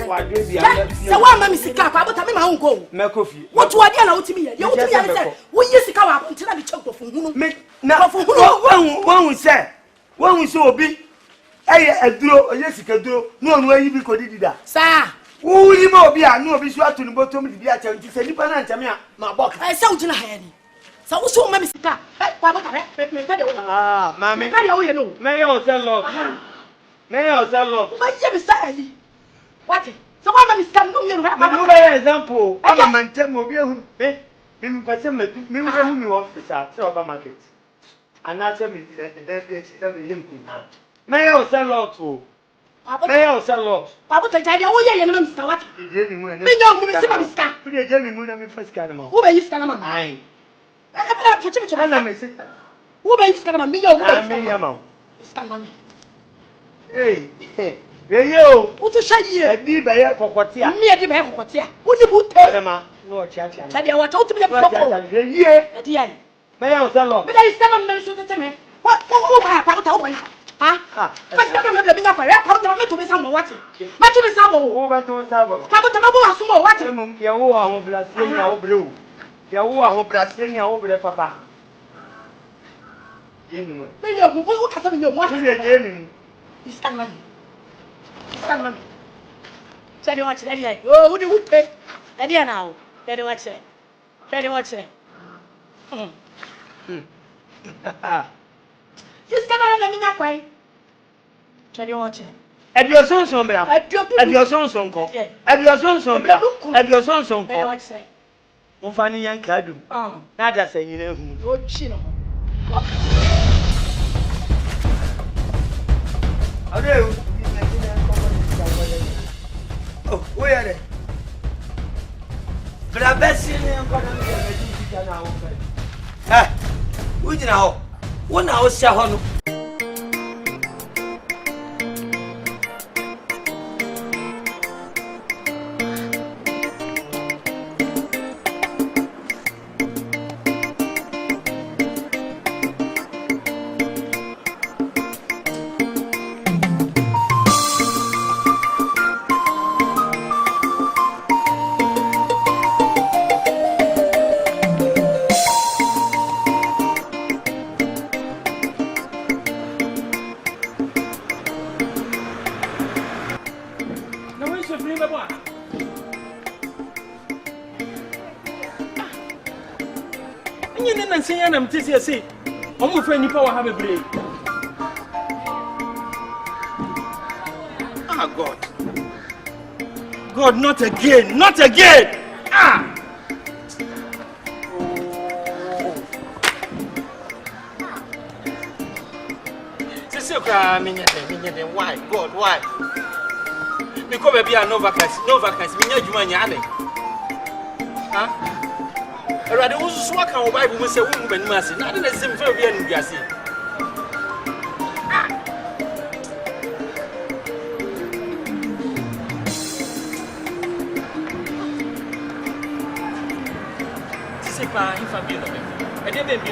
So one mammy sick up, but I'm my own go. Mekofi. What do I know to me? You say, we used to come up until I be choked for who now for one we say, when we saw be a draw, yes, you do, no way you could that. Sir, who you know be I know be sure to the bottom of the attempt to say, you can my box. I saw you ahead. So, so, mammy sick up. Ah, mammy, I know. May I sell love? May I sell love? My Jimmy, what? So why am I standing here? I'm example. I'm a man. Tell me, eh? Me person me who me officer. So about market. And I tell me that him. May I sell lot too? May I sell lot? Papa, tell you, oh yeah, you know what? Me know me see my scar. You tell me when I'm first car. Who be you scar man? Aye. Who be you scar man? Me know. I me am. Scar man. Hey, hey. Yo, what to say here? Be by a cocotia. Me at the back of Cotia. Would you put Telema? No, Chat. Tell you what, to be a couple. Yeah, at the end. May I sell off? But I stand on the to me. What? Huh? But I'm not living up. I come to be some watching. But to be some over to Sabo. How about the more watching? You are blasting your blue. You are blasting your over the papa. You what happened? You want to you stand on. Stand on. Tell you what, Daddy. Oh, who do you pay? Daddy now. Daddy what's it? Daddy what's it? You stand on the minute way. Tell you what. At your son's home, at your son's uncle. At your son's home, at your son's uncle. What's it? Funny young cadu. Oh, not that saying, you know. Oh, chino. Hello. Oh, where are they? But I bet you now. Ah, we know. One house, Shahon. I'm TCC. I'm afraid you power have a break. Ah, God. God, not again. Not again. Ah. Why? God, why? Because maybe I no vacancy. No vacancy. We need you, man. Huh? Rather, who's what can Bible will say, woman, mercy, not in the same Vivian, you see. This is a fine family. I didn't be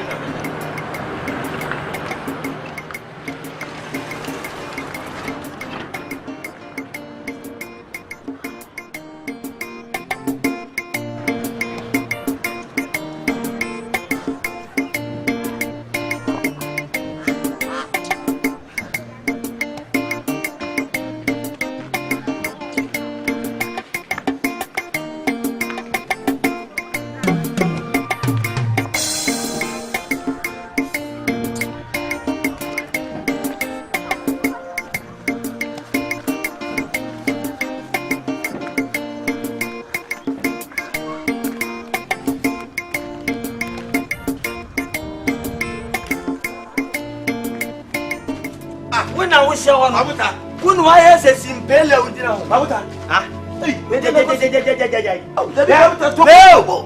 Babuta, kun why say simpele udina Babuta? Ah.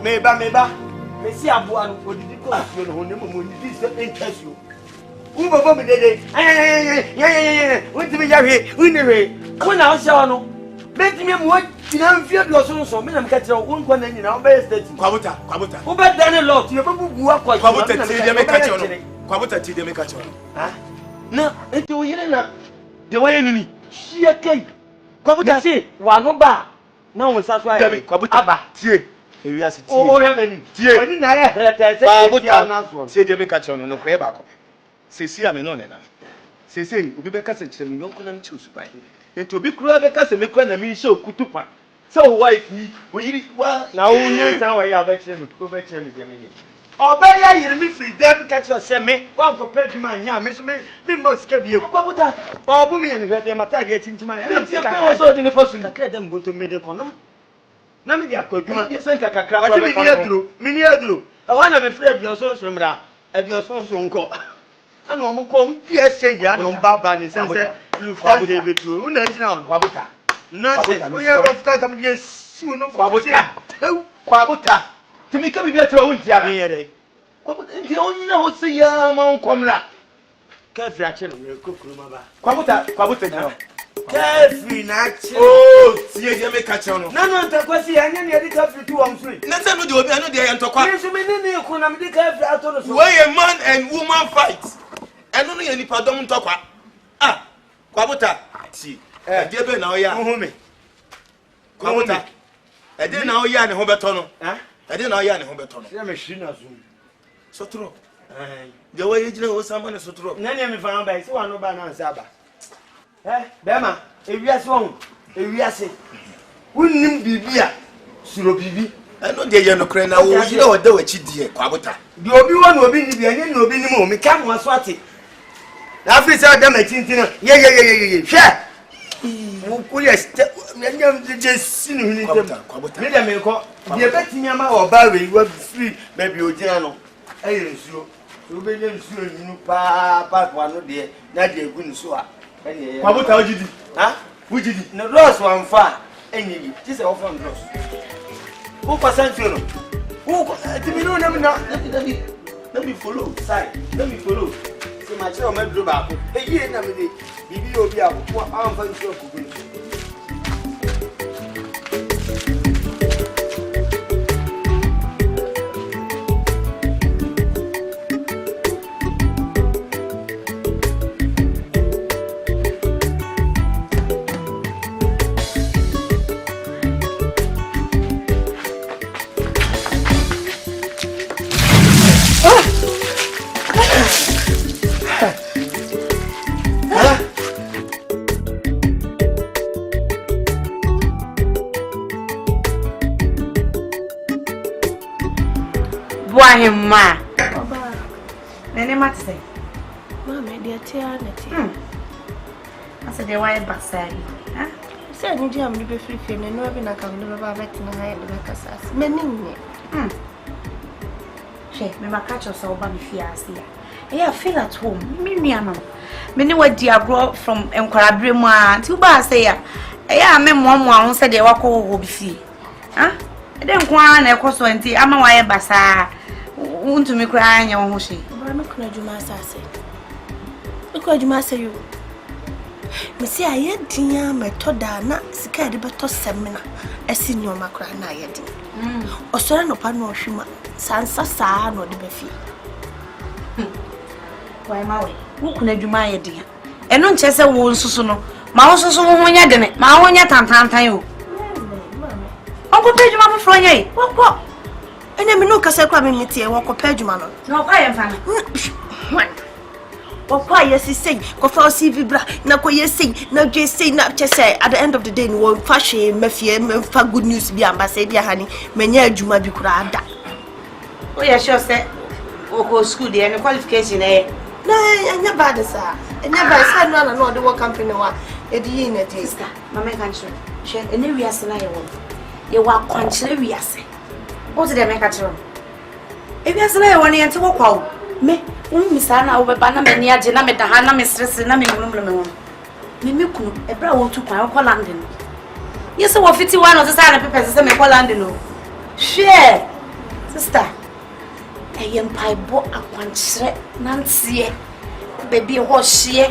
Meba. Me si abu anu odidi ko si no ne mo ni dis interest you. Baba me dede. Wonti me yahwe, winiwe. Wona o sha no. Betimi mo tina mfie do so me na me ka kire wo nkwa na nyina o be state. Kwabuta. Wo be dane lot, ye bebubu akwa. Kwabuta ti de me ka kire no. Kwabuta ti de me ka kire no. Ah. Na, enti o yire na de waye nini? Shia kai. Kwabuta say wano ba na won sa so aye Kwabuta tie ewiase tie o he tie oni na ye Kwabuta say dey make action no kwe ba ko sesi a me no na sesi obi be ka se kire me yonko na nchi osuban enti obi kura be ka se me kura na me hye okutupa so wife ni o yiri wa na wo nyansa wa ya be kire me ko be kire me de me Obaya yirmi free dem catch your semi one for page man ya me must give you Kwabuta obu me ni hwede mata ga tintima ya ti ka so di ni fosu na ka dem go to me de kono na me dia kwaduma sen ka kakra kwa be mini aduro e wana me free bi so so mra e bi so so nko ana o mo kom pse ya no baba ni sen se lu fa de be tu una ti na Kwabuta na se o ya of ka tam yes no Kwabuta Timi ka bi betra won ti aben yere. Ndi onna ho se ya ma nkomra. Ka fi ache no kokuru ma ba. Kwabuta gina. Ka fi na ache. Oh, tie je me ka che no. Na no ntakwasi ya nya ne di ka fi tu won free. Na se no de obi anu de ya ntokwa. Yesu me ne ko na me di ka fi ato no so. Where a man and woman fight. Enu no ye nipa dom ntokwa. Ah, Kwabuta. Ti. De be na o ya. Ho me. Kwabuta. E de na o ya ne ho beto no. I didn't know you better. I'm a machine as soon. So true. The way you know someone is so true. None of found by so one over on Saba. Eh, Bema, if you are strong, if you are sick, wouldn't be beer, Suro Bibi. I know the young crane now, you know what they were cheating, Kwabuta. The Obi one will be the end of the moment, come was swatty. After I done my tintin, yeah, share. Yes, just seen him. Kwabuta, me call. The bet me ama or Barry was free, maybe Ojano. I am sure. You be sure you know, Papa, one day, that you're going to show up. Kwabuta, did it? Huh? Which did it? No loss one far. Any, this is often lost. Who percent you know? Who, you know, let me follow. Side, let me follow. So my child might do back. A year, Namity, Bibi Obia, what I'm going to do. Ma. Nene matse. Mama, dear Tianity. I said, why Basari? Huh? Said, you jam to be free, and no one can never bet in a high like Meaning. She, me catch us all by Fiasia. I feel at home. Miniano. Many what dear brought from Enquarabrima, 2 bars say, I am one said they walk over be free. Huh? I don't want a cost 20. I'm a wire basa. To me crying your mushy. But I'm not you, Master. Look what you master you. Monsieur, I had dinner, my Todana, Sicadi Bato Semina, a senior Macrana yet. Or Serano Pano Shima, Sansa San or the Befi. Why, Maui, who could you my dear? And non Chessa won't so no. Mouse so when you're done it, my own yet you. Uncle Pedro Froye, what? And I no case community and walk a pedjumano. No, I am family. What why yes, he say, go for CV bra, no, yes, sing, no, just say, not just say, at the end of the day, no fashion, Mefia, for good news be ambassador, honey, many Juma be crowded. Oh, yeah, sure, sir. Or go school there and qualification, eh? No, I never, sir. I never said no, I know the work company one. It in a taste, Mamma country. She and we are saying, you are country, we are saying. What did I make at home? If you say I want to walk out, me, Miss Anna over Banamania, Jenameta, Hannah, Mistress, and I'm in Mimiku, a brow to call London. Yes, so 51 of the side of papers, I call London. Share, sister. I am pie bought a country, Nancy, baby, was she?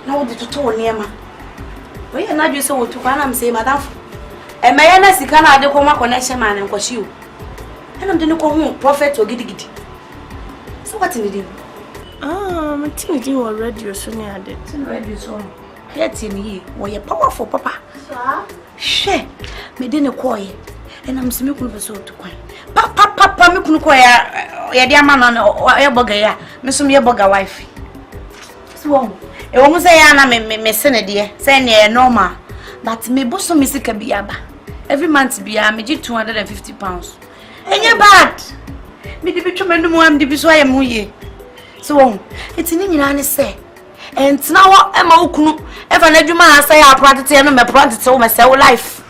No, the tutor near me. We are not used to Tukanam say, Madame. And my NS can have the Coma connection man and was you. And I'm the home prophet or giddy. So what did you do? I think you already soon added. Ready so. Yet in ye, where you're powerful, papa. She, me didn't call ye, and I'm smoking for so to coin. Papa, me couldn't call ya, dear man on your bugger, Miss Mia Bugger wife. So, it won't say Anna me send a dear, send ye normal, but me bosom Missy Kabiaba. Every month be a me £250. And you're bad. Me the bitch man more am the bisway am ye. So, it's in Indian say. And now Emma Ukunu, if an eduma say I practice and my practice all myself life.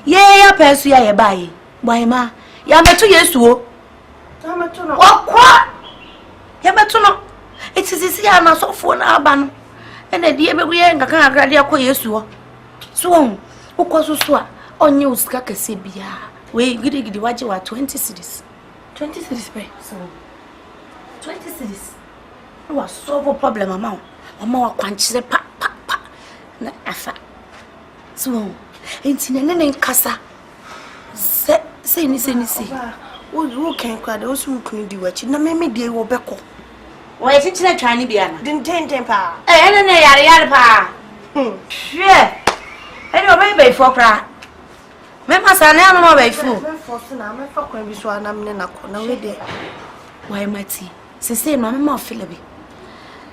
Yea, pass you a buy. Why, ma, Yama 2 years to what? Yamatuno. It is this year, not so for an alban. And a dear baby, and I can't graduate years to. So, who caused so on you, Skaka Sibia? We giddy watch you are 20 cities. 20 cities, pay. So, 20 cities. You are solve a problem amount. Mama can't say pa. Na afa. So, ain't in any casa. Say, who can cry those who couldn't do what you know, maybe they will beckle. Why is it not trying to be an? Didn't temper. Eh, pa. Yeah. And your baby for cry. Memma san animal by fool. I'm for Quenby Swan, I'm in a corner with it. Why, Matty? Say, Mamma Philippi.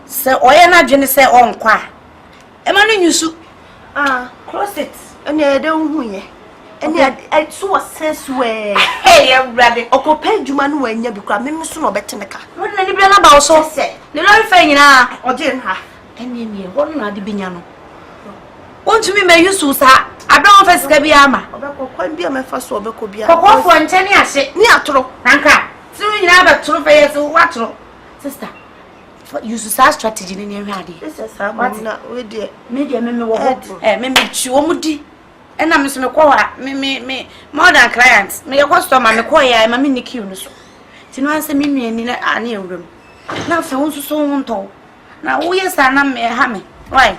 So, I am not going to say on qua. Am I in you soup? Close it. And I don't win. And yet, I saw a sense where, hey, brother, or compare Juman when you become Mimson or better. What did you be about so say? The Lord Fang or didn't her. And in me, what not the Bignano? Won't you be my use to start? I don't know if it's Gabiama. Or quite be a my first or Becobia. For 1 for 10 years, near to Ranka. So you have a true face or what? Sister. Use a strategy in your ready. This is how much with the media maybe Chuomudi. And I'm Miss McCoy, me, more than clients. May a customer McCoy, I'm a mini cunus. To know answer me in a near room. Now, so also so won't talk. Now, we are Sana me a hammy. Why?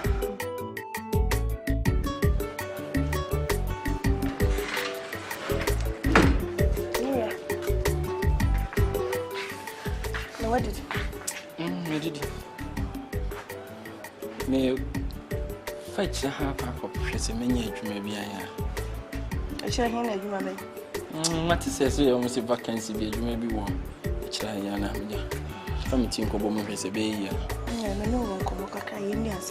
What did you? Me fetch the half of press many maybe I shall hear you, my Matty says you almost a vacancy be you may be one. Chayana, from think of woman as a baby. I know one come back. I Indians.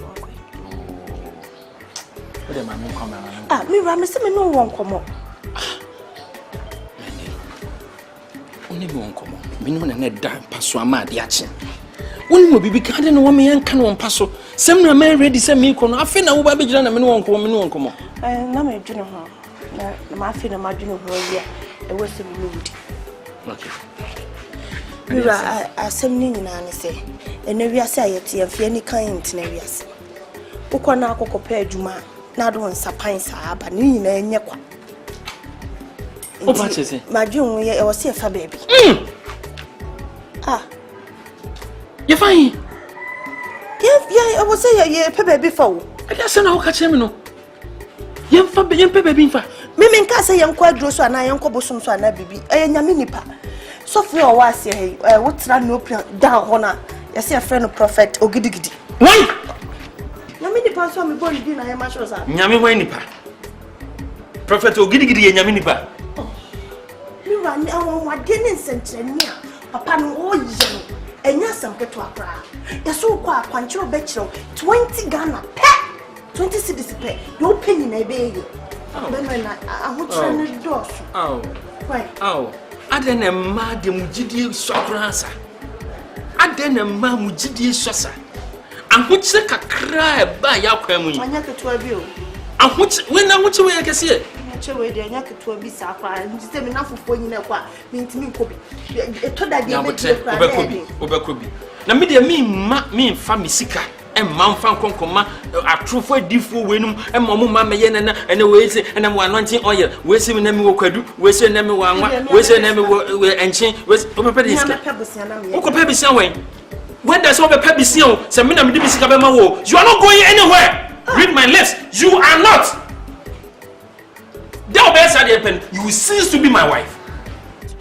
What am I coming? Ah, me, Ramsay, no one come up. Only one come up. Me no one and that pass one mad yachin. One will be kind of woman and can one pass. Some man ready send me con. I feel no baby and no one come on. No, my general. My feel imagine who here. It was a mood. Okay. I send you an say. And never say it if any kind to never say. Ukwana compare Juma. Not one sapines are, but you know, and yakwa. Oh, what is it? My June, I was here for baby. Ah. You fine? Yeah, I was saying, yeah, baby before. I guess I know catch him. No, young for being baby. Mimmin can say young quadros and I uncle Bosom so and baby. I am Yaminipa. So for your was here, what's that no down honor? You see a friend of Prophet or Giddy. Why? Yaminipa saw me born dinner. I am much was Yaminipa. Prophet or Giddy and Yaminipa. You run now, what didn't send me. Papa, no, yellow. And yes, I'm get to a cry. You're so quite control betcho 20 Ghana pet 20 cities pay. No penny in a baby. I would try the doors. Oh, right. Oh, I didn't a madam Mujidi Socransa. I didn't a mam Mujidi Sosa. And which like a cry by your family. I never to a view. And which when I want to I can see it. Way they are to be sacrificed and just enough for you know what means me could be a told that Obercobi. Now, me family sicker and Mount Fancoma are true for different winum and Mamma Mayana and the ways and I'm 190 oil. Where's the name of Quadu? Where's the name of one? Where's the name of and change? Where's Pebble way? When there's over Pebble Sion, some minimum you are not going anywhere. Read my lips. You are not. You will cease to be my wife.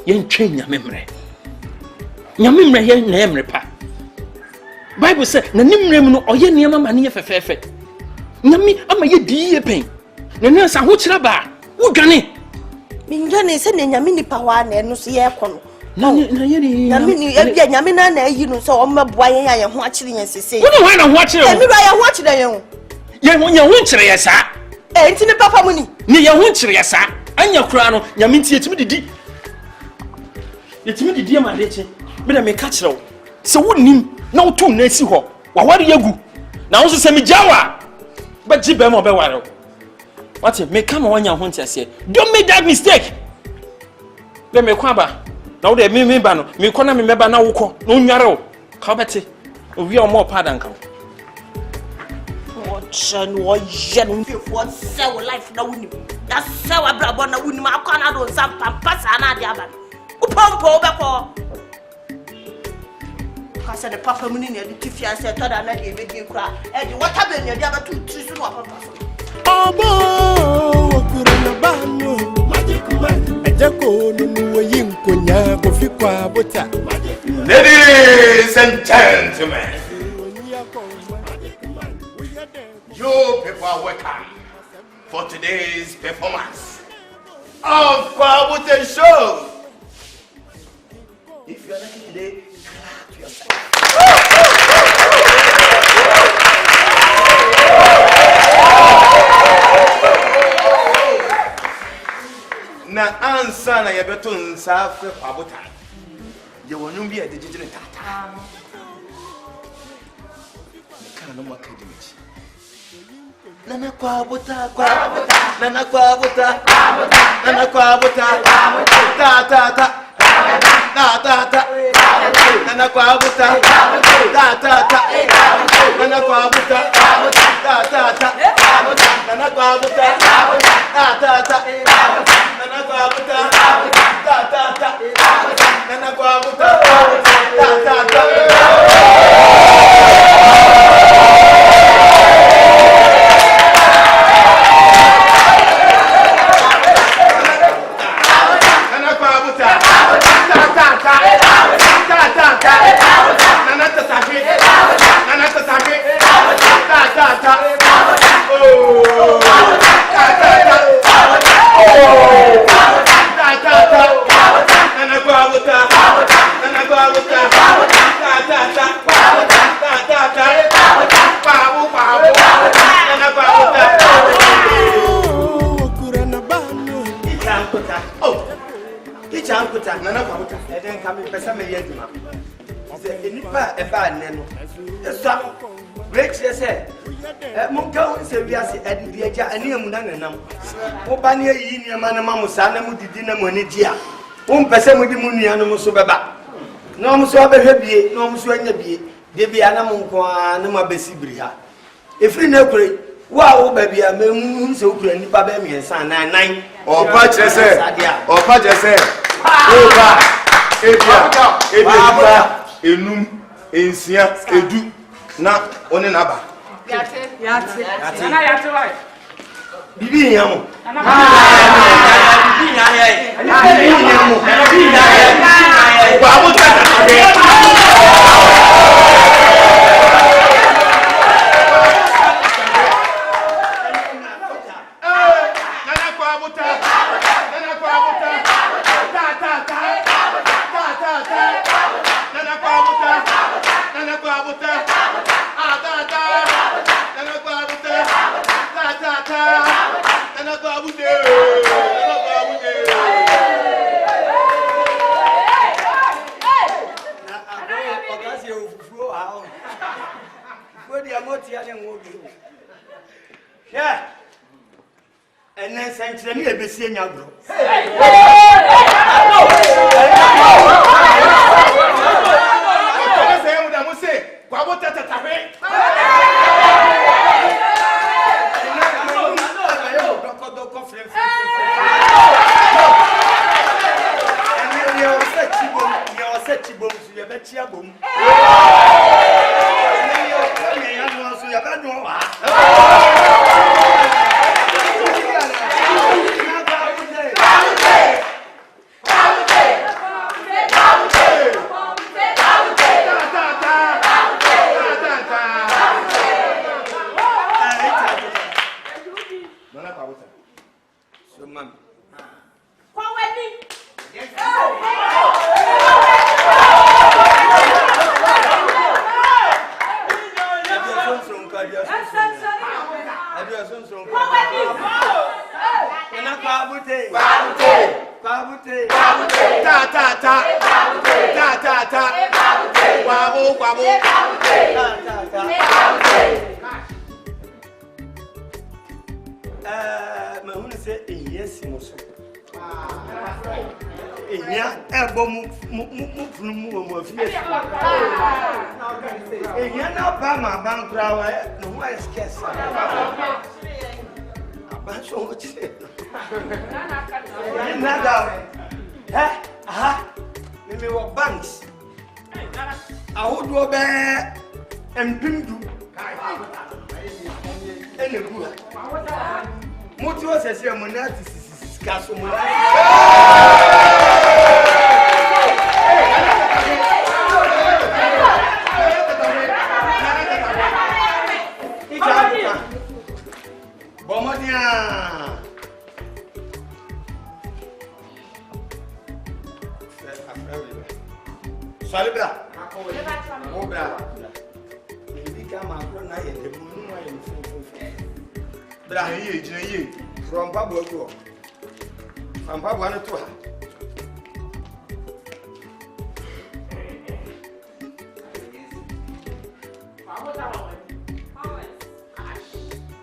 You train your memory. Your memory here in memory pa. Bible says, "Na nimrem no oye niam ma ne ye fefefe." Nyami ama ye di ye pen. Na na sa ho kire ba. Wo dwane. Minjane se ne nyame nipa wa na eno so ye kono. Na ye ni nyame ni ebia nyame na na ayi no so o meboa yen ya ho akire yen sese. Wo ni ho na ho akire wo. Emi ba ya ho akire yen. Ye ho nkire ye sa. Enti ne papa mu ni. Ni ye ho nkire ye sa. Anya kura no nyame ntie timi didi. Yetimi didi ma leche. Me na me ka kire wo. Se wonim na wotum na asi ho. Wa ware yagu. Na wo so se me jawa. Ba jibe mo be ware. What if me come on your hunt say? Don't make that mistake. Let me kwaba. Now they me ba no. Me kona me meba na woko. No nware o. Ka beti. Owi o mo pardon kan. What jen for sell life na wuni. That sell abrabo na wuni ma akwana do nsam pampasa na dia ba. Upompo obeko. Kasa the papa muni ne di fiance to da na de ebedi kura. E di water be ne dia ba tu trisu no pampaso. Abo okurana bano Agya Koo no yinko nya go fi kwa bota. Ladies and gentlemen, you people are welcome for today's performance of Kumawood show. If you are lucky today, clap to yourself. Na ansa na yebeto nsa afre kwabota ye wonum bi edegigire tata kana mo akademici nana kwabota nana kwabota nana kwabota ta ta ta ta ta ta nana kwabota ta ta ta nana kwabota ta ta ta nana kwabota ta ta ta nana kwabota ta ta ta nana kwabota ta ta ta nana kwabota eden kame pesa me ye djuma se enipa e ba neno esa breakye se monka se wiase adidi agya ane amu na nanam wo ba ne yi niam na mamusa na mu didi na mu ani dia wo mpese mu di mu nua no so beba na mu so abehwe bie na mu so anya bie de bia na mu nko na ma besi biri ha efiri na kure wa wo ba bia memu se okura nipa ba miensa na nan opa chese Oba, Ebia, Enum, Ensia, Edu, na one naba. Yate. Nana yate why? Bibi yamu. And then sent to me a bit in your group. Kwabute. Ta. Kwabo. Me who say yes moso. Enya ebo mu afie. Enya na ba ma ban krawa no who is scarce. Aba so what say. Nada. Aha. Me wo banks. Ahodo be empindu. Ene gua. Muti o sese monati sikaso monati. Bomodia. Salibra. Obra. Ndika ma kro na ye de mu no ye fufu. Bra ye jina ye. From Pablo to. From Pablo to ha.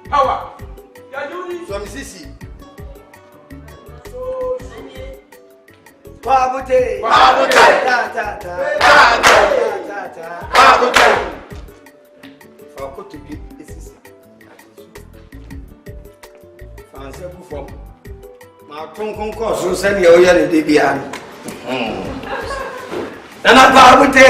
Power. You are doing So Mississippi. Kwabute. Ta. Kwabute. Fakoto bi esisi. Fanse bu fom. Ma konkon ko so se ne o ye ne de bia. Nana kwabute.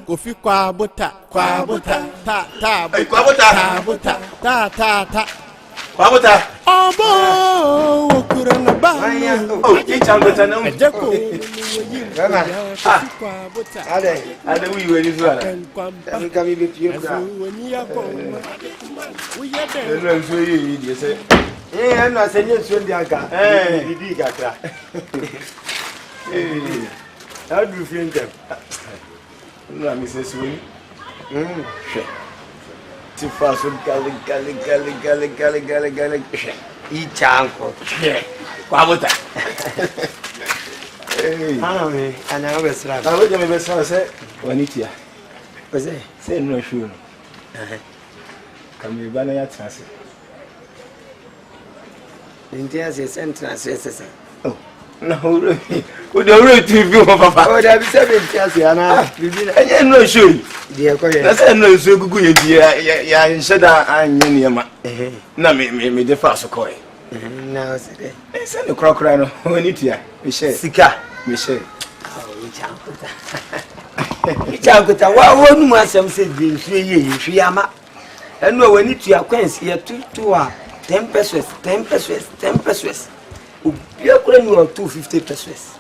Kofi kwabuta ta Kwabuta. Obo okura na ba. Oh, kichangota na. Agya Koo. Gana. Kwabuta. Ade wi we ni zuala. Afrika mi be pie kra. Woni yakoma. We ya de. Eno nso yi die se. Eno asenye nso ndi aka. Didi kakra. How do you feel them? No, Mrs. Winnie. Too fast with gully. Each uncle. Kwabuta. Hey. I know, and I was right. I would have been say, Juanitia. Was it? Say no shoe. Come you banner your task. In tears, yes, entrance, Oh, no, would the road to you, Papa? Oh, there is 7 tears, and I no shoe. Dear, that's a no so good, dear. Ya, in Shada, I'm Yama. No, me the fast coy. Now, say, send the crocodile, Juanitia, Michelle. Sika, Michelle. Oh, each uncle, one was some said, being 3 years, Yama. And no, when it's your acquaintance, here 2 10 pesos. You couldn't go 250 pesos.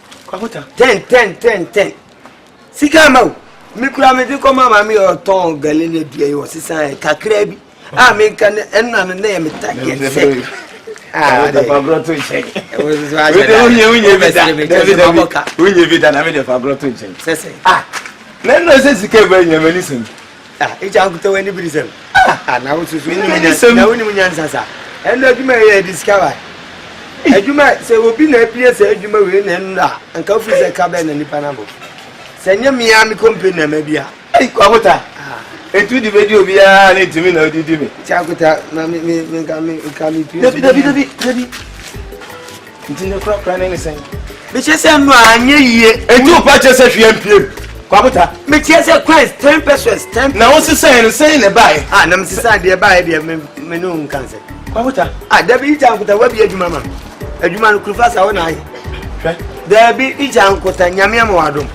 10. Sikama. Me kura me di ko mama me o ton galile dua yo sisan kakra bi. Ah me kan enna no na me target say. Ah, the fabroto check. Unye vida na me the fabroto check. Sese. Ah. Na no se sike ba nyama ni sem. Ah, e ja kuto wani bi sem. Ah, na wo susu na woni munyan sasa. Eno adwuma ye discover. Adwuma se obi na apie se adwuma we na nna anka ofi se ka ba na nipa na bo. Se nya mia mi company na ma bia. Ai kwabota. Etu di video bia na etimi na odidi me. Chakuta na me pi. Dabi. Ntine kra na ni sen. Me chese no anye yie. Etu pa chese hwe ampiem. Kwabota. Me chese quest 10 pesos 10. Na wo sen ne bai. Ah, na me sesa de bai de me no nkanse. Kwabota. Ah, dabi chakuta wa bi adwuma ma. Adwuma no kurufa sa wona aye. Hwe. Dabi chakuta nyame am wadom.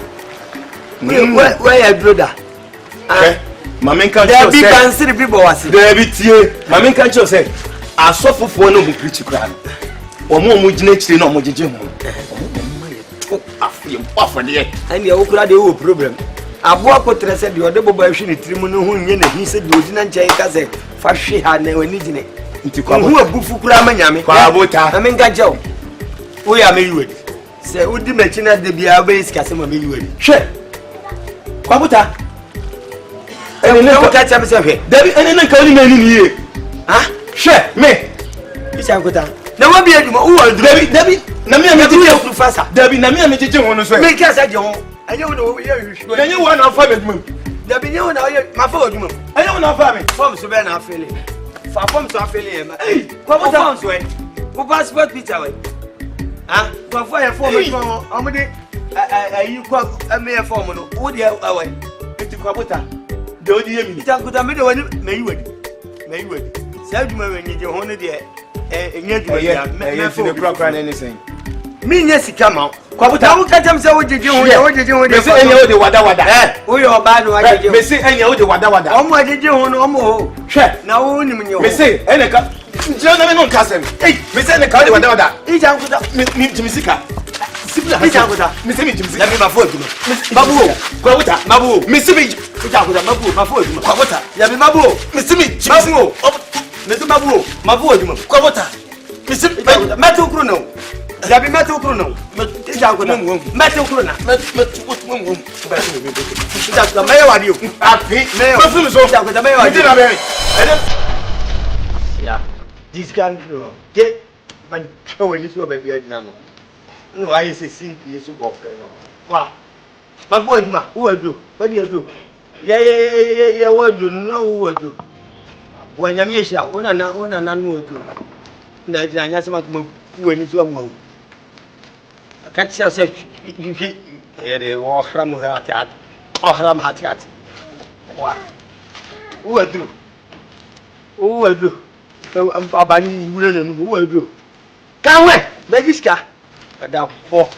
We ya broda. Ah. Mama nka there be bansiri people wasi there be tie mama nka cho say asofofo no bu preach kra omo gina chire na omo jeje ho afode ani ya okura de wo problem abo akotre se de ode boba hwe ne tirimu no hu nye na hi se de odina nchen ka se fa hwe ha na wani gine nti kwa hu abufu kura manyame kwa abota mama nka cho wo ya me yiwedi se odi machi na de bia obe iska se mama yiwedi hwe kwa abota ene ne ka cha me se hwe dabi ene ne ka oni mani ni ye ha hwe me isa nkota na wa bi aduma wo dabi na me amejeje ho fasa dabi na me amejeje ho no so me ka sa je ho anye wo no ye hwe na nye wo na fa bedum dabi nye wo na ye ma fa oduma anye wo na fa me form so be na afele fa form so afele e ma kwa mo form so e mo passport picture we ha kwa for ye form so amode ayi kwa me form no wo de awe enti kwa bota de odi yemi itakuta me de wani me yiwedi sa aduma we nye je ho ne de enye aduma ya me fo kra na ni sen mi nye sika ma kwa bota wo ka tam se wo jeje ho de se enye wo de wada wo yo ba no ajeje me se enye wo de wada omo ajeje ho no omo ho hwe na wo ni mnyo me se ene ka njira na me no ka sem me se ene ka de wada ija nkuta mi jimisika sibla ija nkuta me se mi jimisika na me ma fo aduma babu kwa bota mabu me se mi ija nkuta mabu ma fo aduma kwa bota ya me mabu me se mi jimisika me se mabu ma fo aduma kwa bota me se meto kru no ya be meto kru no ija nkuta meto kru na ija nkuta me wa dio afi me ma fi so ija nkuta me wa dio ya this can go get man show ni so be bi adina no ayi se sin yesu go wa ma bo aduma wo adu fa ni adu ye wo adu no wo adu wo nyame ye sha wona na no adu na ji anya se ma kuma wo ni so mo ka ti se ye de wo khram ha ta khram ha ta wa wo adu abani wure ne no wo adu kan we begiska da fo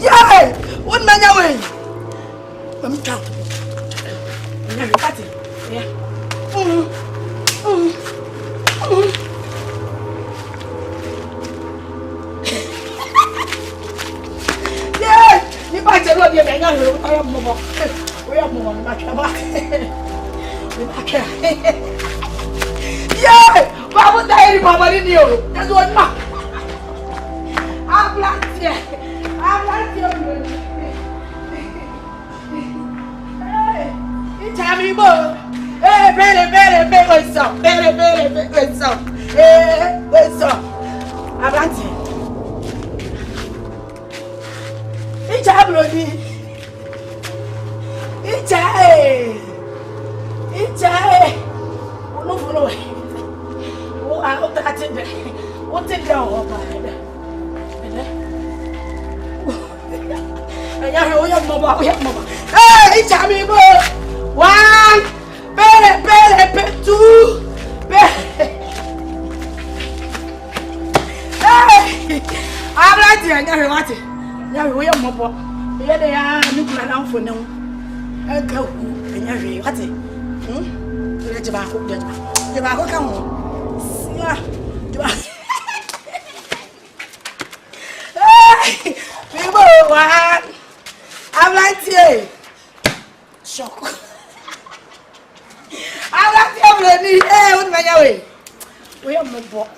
Yeah! What man you way? Let me count. Yeah. Yeah! You might have lost your man. I am more. We have more. Back. Yeah! Why would I have Mama in you? That's what ma. I'm not here. Hey, tell me more. Hey, very, what's up? Very, what's up? Hey, what's up? I'm not here. It's a bloody. It's a. No, follow it. Oh, I hope that's it. What's it down? We have mama. Hey, it's a me, boy. 1, pere, 2, Hey, I'm right here. We have mama. We are there. Look around for now. Agya Koo, what it? Tobacco, come on. People, what? I'm like you. Shock. I'm like you, Bloody. Hey, what am I doing? We have no book.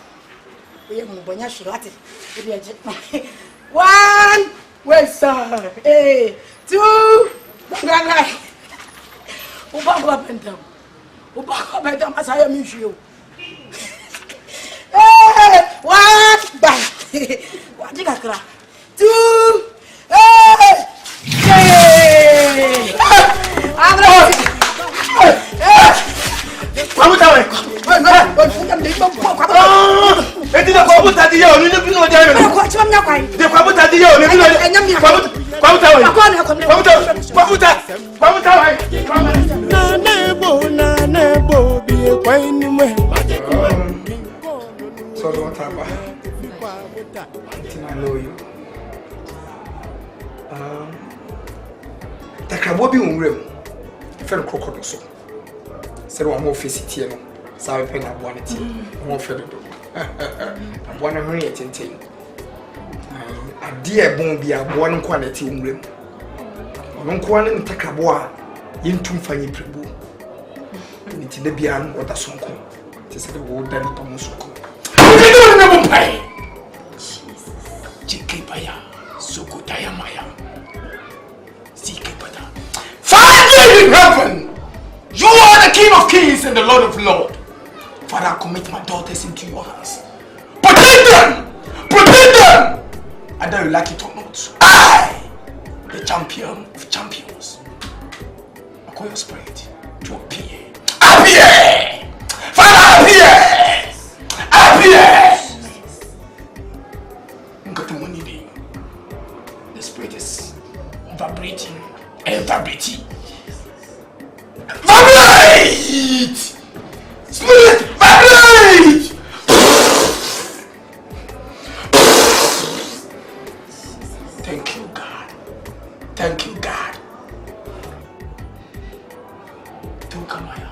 We have no book. One, wait, sir. Hey, 2, Ubaka as I am you. Hey, 1, bang. What you got? 2, hey, I'm ready. Come down. It is a problem that you only know there. So don't talk about until I know you. The Krabobi room, fell crocodile. Said one more face here. So I pen up one tea, one feather. I'm one of it in tea. A dear bone be a one quality room. On quality in Takaboa, in two funny prebu. It's the Bian or the Sonko. It is the word that Tomusoko. Jikepaya, Sokotaya Maya. Sikepata. Father in heaven, you are the King of Kings and the Lord of Lords. Father, I commit my daughters into your hands. Protect them! Protect them! Either you like it or not. I, the champion of champions, I call your spirit to appear. Appear! Father, appear! Appear! The spirit is vibrating and vibrating. Vibrate! Spirit, vibrate! Thank you, God. Thank you, God. Tukamaya.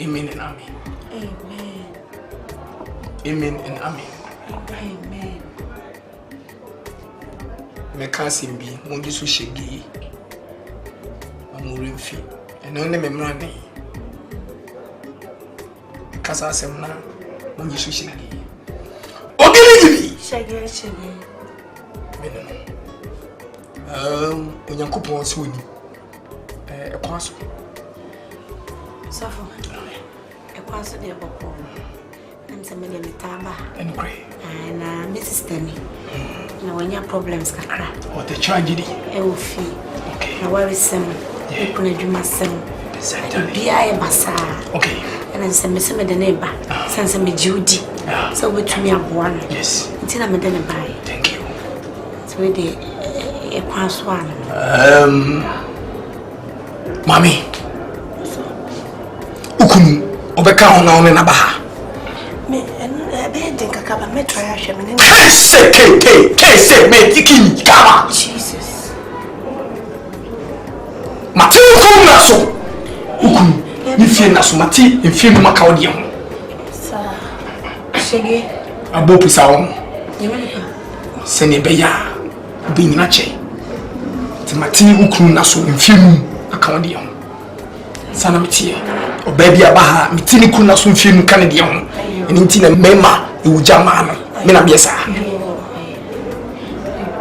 Amen and amen. Amen. Amen and amen. Amen. Me can't see me. Mungi so shegi. Amurim fi. And only me mrani. Kasa semna. Mungi so shegi. Ogiri. Shegi. Me no. Onyankopon si woni. Ekwaso. Safo. Ekwaso de boko. I'm saying me taba. And pray. And Mrs. Temi. Na wanya problems kakra. What a tragedy. E wo fi. Okay. Na worry sem. E kuna dwuma sem. Bia e basa. Okay. And then say me se me de neighbor. Sense me Judy. So we to me aboa no. Yes. Ntina me de ne bai. Thank you. So we de e kwaso an. Mami. Ukunu obeka ho na one na ba ha. Me Say, make you come. Jesus. Matilda Naso. If you Naso Mati, if you Macaudium. Sir, Shaggy. A book is our Send a bear being nache. Timati Uku Naso in film accordion. Sanamiti, or baby Abaha, Mitini Kunasun film Canadian, and Intina Mema, Ujama, Menabiesa.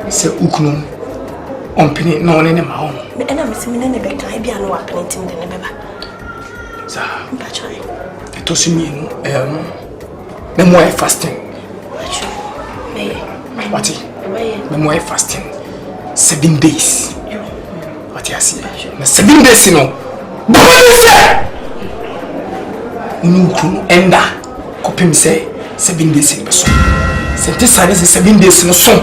Say Ukunu on penny, no one in my own. And I'm missing any better. I be a no painting than ever. Sir, it was me, no more fasting. What? No more fasting. 7 days. What you see? 7 days, you know. Ukunu enda. Kopim say 7 days in the sun. Sentence 7 days in the sun.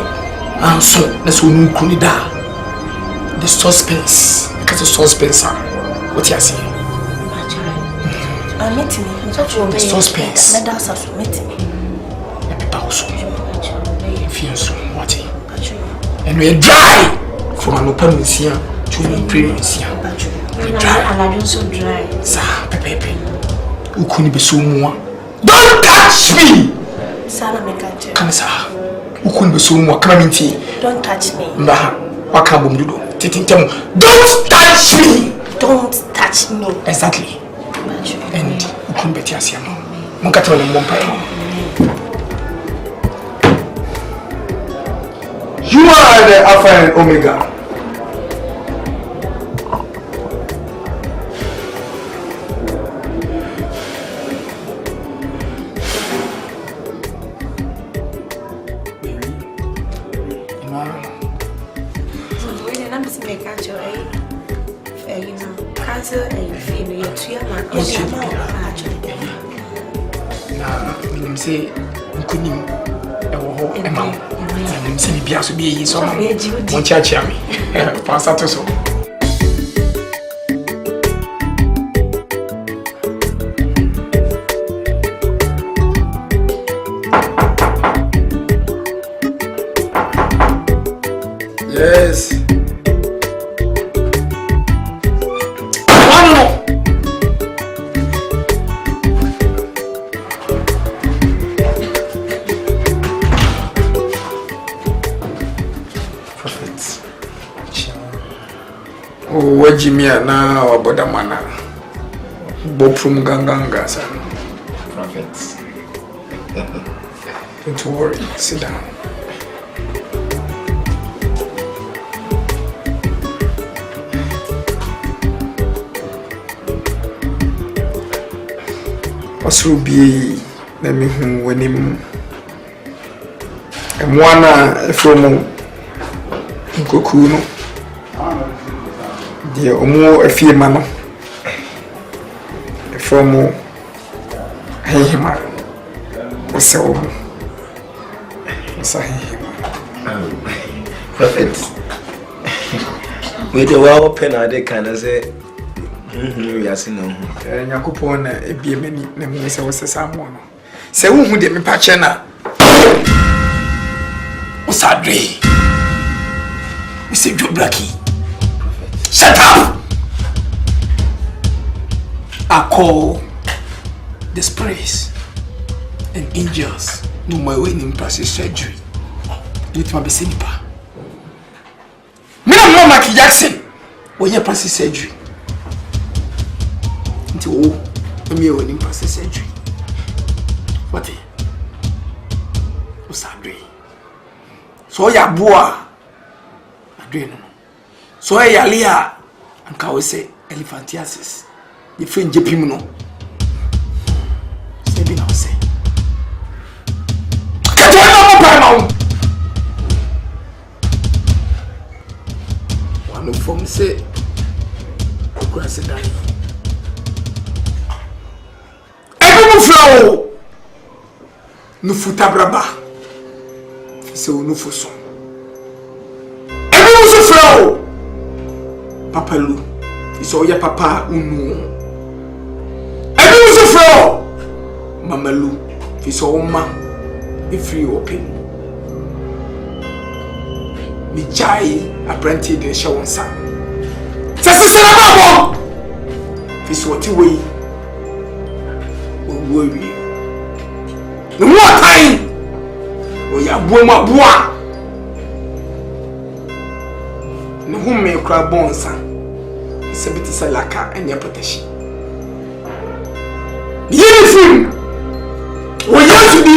And so let's no ukunu da. The suspense. Because the suspense. What you see? I'm meeting you. The suspense. That's us meeting. What? And we're dry from an open museum to a pre-museum. We're dry. So dry. Sir, Pepe. Who couldn't be so more? Don't touch me! Come, sir. Who couldn't be so more? Come in tea. Don't touch me. What can we do? Don't touch me! Don't touch me. Exactly. And who couldn't be tears? Monkatan and Mompire. You are the Alpha and Omega. So be easy, so one church, Pastor to so. Yes. Jimmy na oboda mana boprum ganganga san prophets. Don't worry, sit down. Osrubi na me hu wanim emwana efromo nkoku no the omo afie ma no from hehima so Prophet, we the wow pen are they kind of say we are seeing Yakupon a be many na say was someone say who de me pache na Osadre Mr. Joe Blackie. Shut up! I call the spirits and angels no my way in plastic surgery. You to be simple. Me no Michael Jackson. When you plastic surgery. Until me in plastic surgery. What? What's that doing? So ya boa. I do no. So Yalia and can we say elephantiasis. The friend JP no. Say be now say. Get one one of them say grass die. Every flow no futabraba. So no fuso. Every flow Papa Lu, it's all your papa unu. Every was a flow, Mama Lu, Fiso Oma, if you open. Me jai apprentice de show son. Sasa babo. Fiso ti we. Worry. No more time. O ya buoma bua. No home me cry bonsa. It's a bit salaka and your protection. Beautiful. We have to be.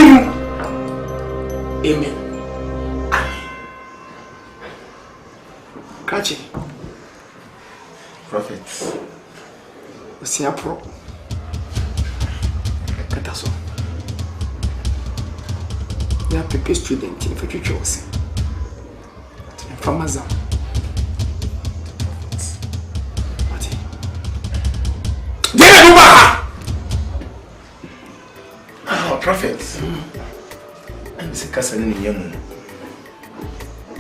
Amen. Catch it. Prophet. See a pro. Kataso. You are a student in future choice. From Mazam. Prophet. I'm the cousin in Yemen.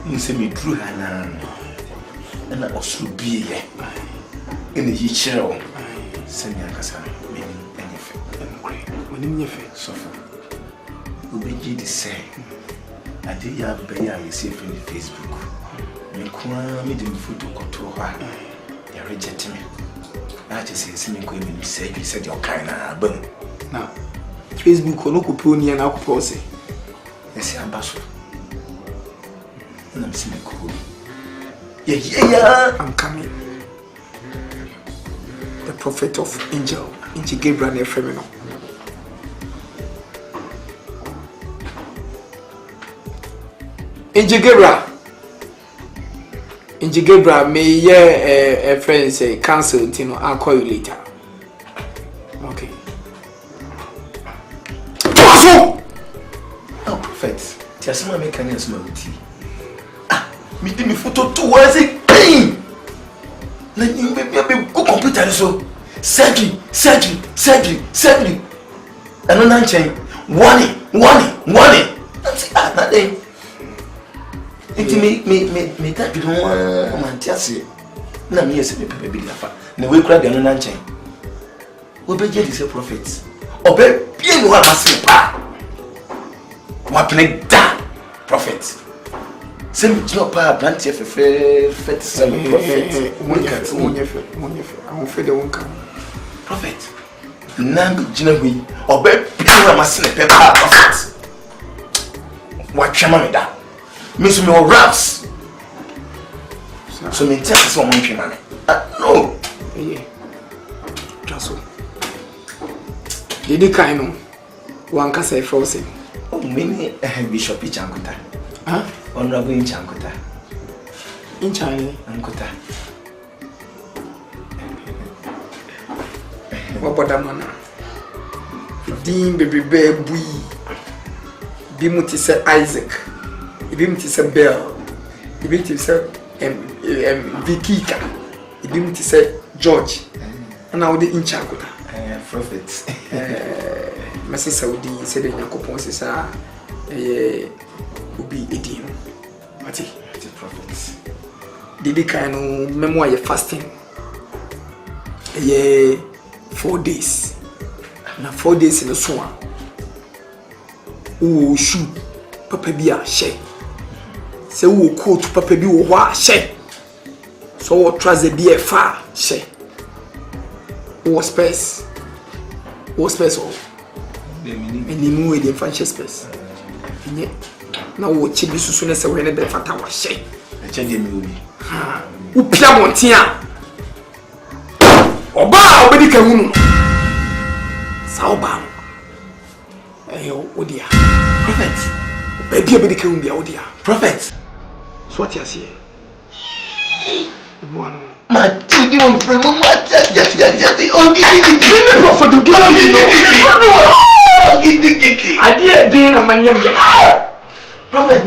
You say me true Hanan. And I also be here. In the Yichero. Send your cousin. Anything. When you face suffer. Who be the same. I did have bear receive in Facebook. Me come me the photo control her. They reject me. I just say me going to say you said your kind of boom. Now Facebook no kuponi na kupose. Esi ambaso. Na msime ko. Yeah. I'm coming. The prophet of Angel Gabriel na femino. Angel Gabriel may a friend say cancel it, I'll call you later. Okay. Oh, prophet. Just my mechanism of tea. Ah, me did me photo 2 was a pain. Let you make me go computer so. Surgery. And on that chain. One. That's nothing. It me that you don't want to see. Na me yes me pepe bi lafa. Na we kura biano na nchen. Obe je dis prophet. Obe bien no abase pa. Wa pene da prophet. Se me tino pa branch fefe fet se prophet. Monyefe. Am fe de wonka. Prophet. Na me gina hui. Obe bien no abase pe pa prophet. Wa twema me da. Miss me erupts. So me tell someone man. No. Yeah. Just so. Did you kind one can say frozen? Oh, many Bishop Chankuta. Huh? Honorable in Chankuta. In China. Ankuta. What about that man? Dean baby bear bui. Bimuti said Isaac. Bimuti said Bell. Bimuti said Vikika. Bimuti said George. And now the in Chankuta. Prophet. Massa Saudi said in Yakopon Sisa Ubi Edim. What is the prophet? Did the kind of memoir fasting? 4 days. Now 4 days in the swan. Oh, shoe, Papa Bia, she. Say, who coat Papa Bia, she. So, what tries to be a far, she. What space? What space? Oh, and he moved in French space. Now, what Chibi soon as I went at the Fatawa, she. I change the movie. Who Piamontia? Oba, Obedi Kamun. Saubam. Odia. Prophet. Baby, Obedi Kamun, Odia. Prophet. So what you see? One. My children from what? Yes. Oh, I did being a man. Prophet,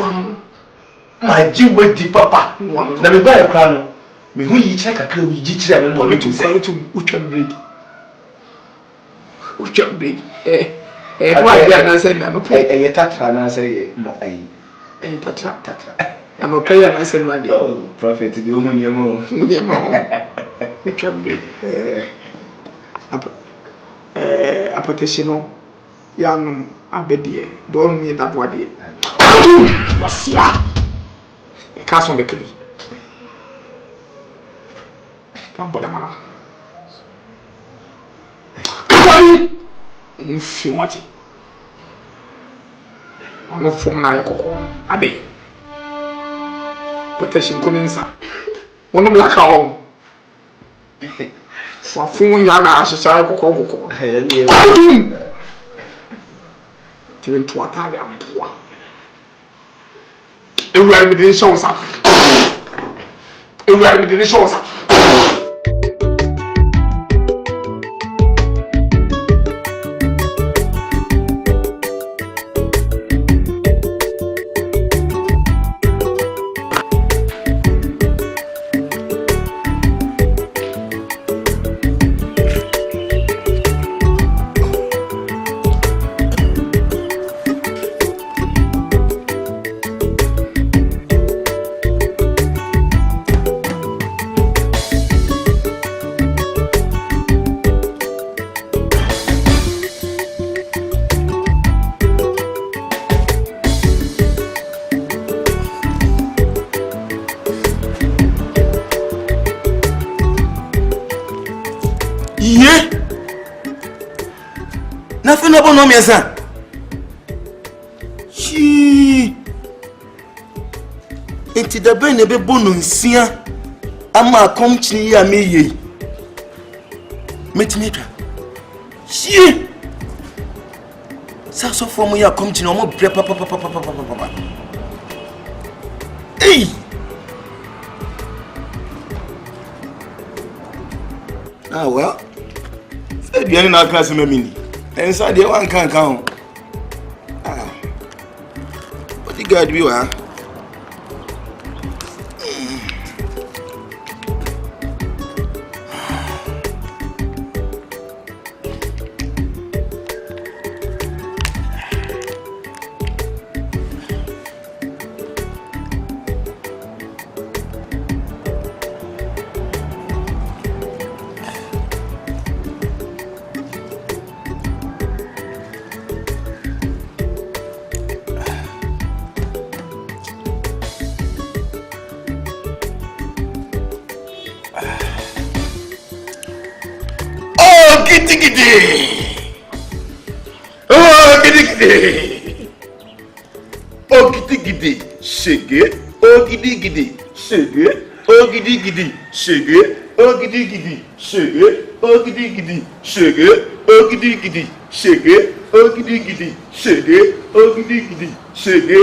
my Jew with the papa. Let me buy a crown. Me who you check a clue, you teach them and want to say to Uchabrig. Why did I say I'm a player? Tatra, and I say, Tatra. I'm a player, and I said, my dear prophet, the woman you know. A petition Yanum abedie. Don't mean that word. Wasia. Cast on the tree. Come for the man. Mfimati. Ono from na yoko. Abe. Protection koninsa. Ono blaka on. Wa fun ya na asesa kokoko. Tiwen to atale ampoa. Ewura mi de show sa. Ewura mi de show sa. Nothing about no me son. She into the brain be bonu nsia ama come chini ya me ye. Metimeka. She so for me ya come chini omo bre papa. Hey. Ah well. Say biani na class me mini. Inside the one can count. What the guard be wa? Gidi shege ogidi shege ogidi shege ogidi shege ogidi shege ogidi shege ogidi shege ogidi shege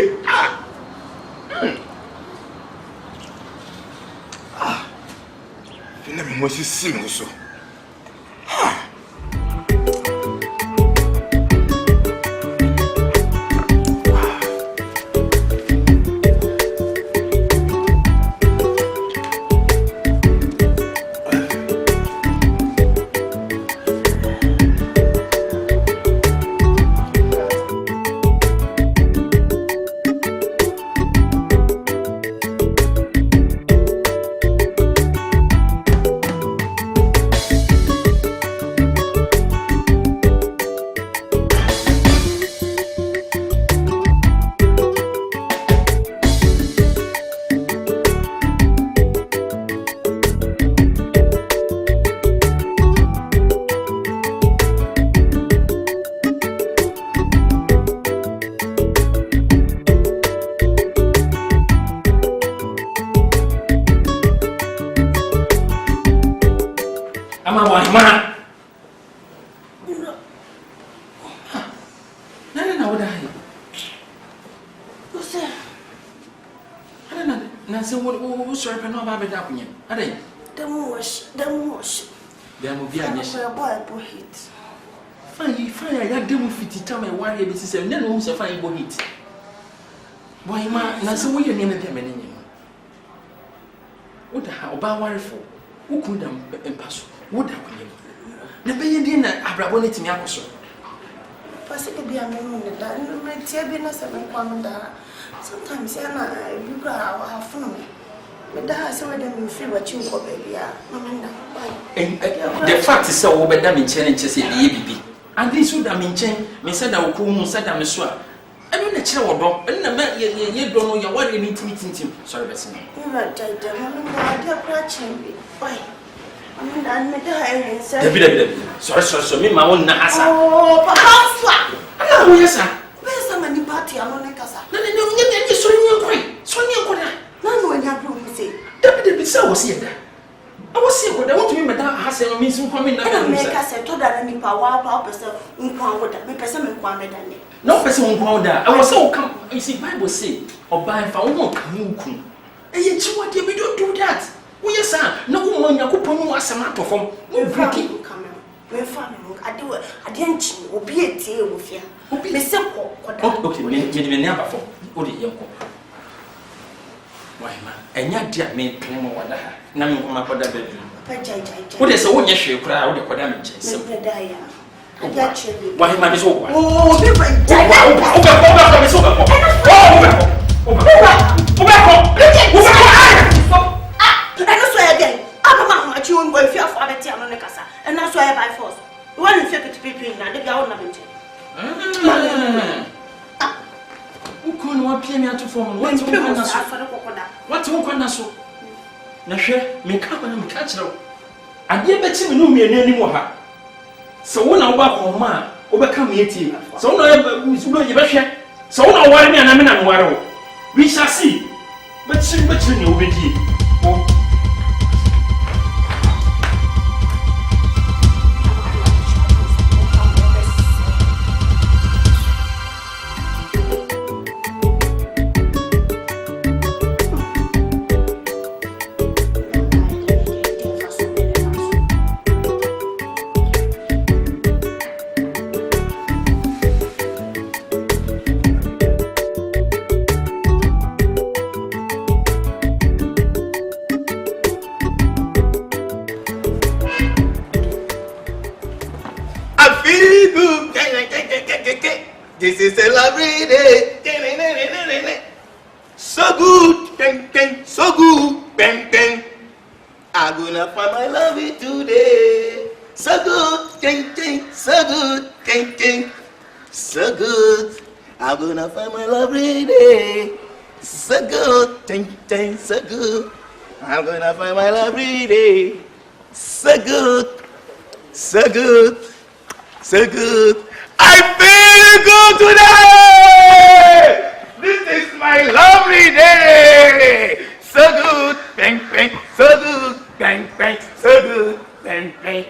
Fina me mosi simo so Boy ma na se wo ye ne dem ne nyem wo da oba warefo wo kun da empaso wo da kunyem na be ye din na abrabo ne timi akoso pase ke bia me mu da no me tie bi na se me kwa no da sometimes ya na bi ga ha funu me da se we da me free wa chi nko ba bia no me da the fact is so wo be da me nche ne nche se ye bibi And this would have been changed. Me said I would come, said I'm a swear. I don't know what dog, and the man, you don't know your what you need to meet him. Sorry, Bessie. You're right, I don't watching. Why? I'm not sorry, me, my own Nasa. Oh, perhaps. Oh, yes, sir. Where's the many party? I'm on a casa. No, so you No, when you have room, say. Deputy, so was here. I was here, but I want to be Madame Hassan means who come in. I don't make us a total any power person who can't with me, person who can't than me. No person who can't that. I was so come. You see, Bible say, or buy for one come. And yet, you what we don't do that. We are son, no woman, you could put us a matter from. We're breaking. We're family. I do. I didn't will be a tear with you. Be simple. Okay, we never for. What do you call? Why, man? And yet, dear, me, claim what I have. Nami kuma kwa da bedroom. What is a one year crowd or damage? Why him is over? Oh, and that's why I by force. One in 50 people in the government. Who couldn't want PM to form? What's one so? Na hwe me ka ma me ka kire wo ade beti me no me ani mo ha so wo na wo ba ko ma wo be ka me etie so wo na ye be hwe so wo na ware me ana me na me ware wo we shall see beti ne wo be die o This is a lovely day. So good, so good, bang, bang. I'm gonna find my lovey today. So good, so good, so good. I'm gonna find my lovely day. So good, so good. I'm gonna find my lovely day. So good, so good, so good. I feel good today! This is my lovely day! So good, bang, bang, so good, bang, bang, so good, bang, bang.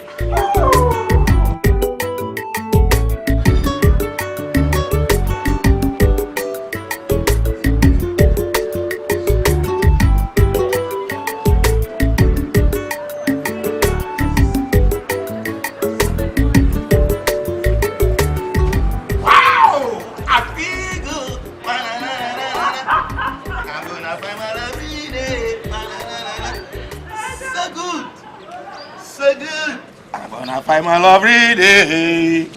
I find my love every day.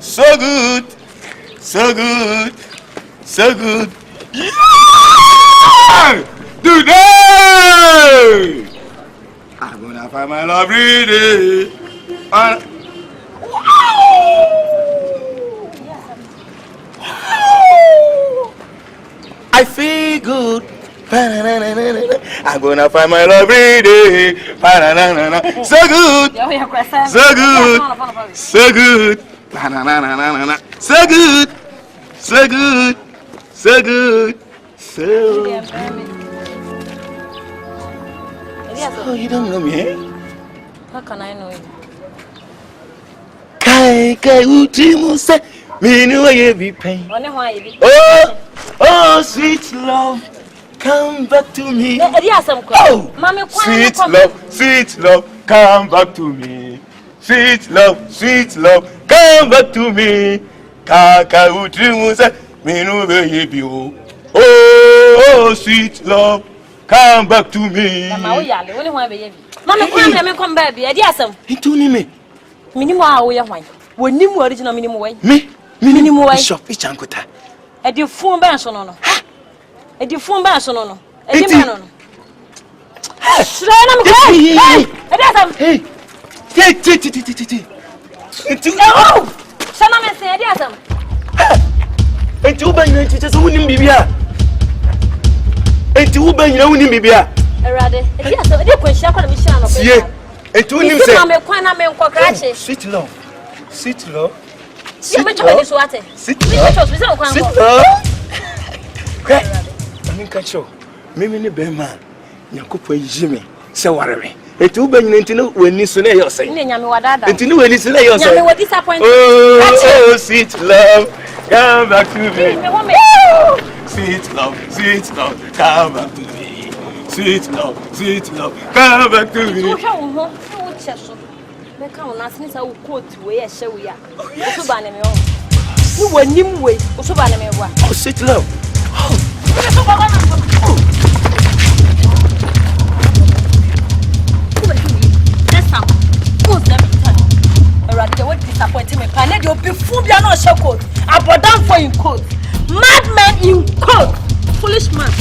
So good, so good, so good. Yeah! Today, I'm gonna find my love every day. I feel good. I'm gonna find my love every day. So good, so good, so good, so good, so good, so good, so. Oh, you don't know me, eh? How can I know you? Kai ultimatums, me know you be pain. Oh, sweet love. Come back to me. Oh, sweet love, come back to me. Sweet love, come back to me. Kaka ultimatums, me no baby. Oh, sweet love, come back to me. Mama, come baby. Into me. Minimum, when you original minimum way. Me, minimum way. Shop each ankota. At your phone bench on. At your phone bass on. Hey, Shana me say dia sam. Enti wo ban nyina ti se wonim bibia. Enti wo ban nyina wonim bibia. Erade, dia sam, dia kwanhia kwa na me hia no. Sie. Enti wonim se. Na me kwan na me nkokrache. Sweet love. Sweet love. Sit down. Sit down. Okay. I'm in control. Mimi ni be man. Nyakopo yime. Se warere. Enti wo banyi enti no wani so na yo say. Ni nyame wadada. Enti no wani so na yo say. Nyame wo disappoint. Oh, sweet love. Come back to me. Sweet love, come back to me. Sweet love, come back to me. Meka ona sini sa wo coat we ye hye we ya. Oso ba ne me ho. Ni wanim we, oso ba ne me wa. Oh, sweet love. What disappointing me? Can you be fool? You are not a coat. Abodan for in coat. Madman in coat. Foolish man.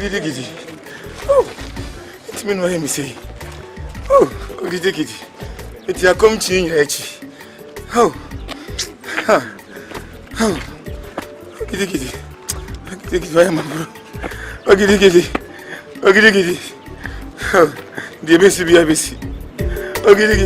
Giddy. Oh, it's me no me say. Oh, giddy. It's a come to you, Echi. Oh, giddy. Why am I? Oh, giddy. Oh, the ABC. Oh, giddy.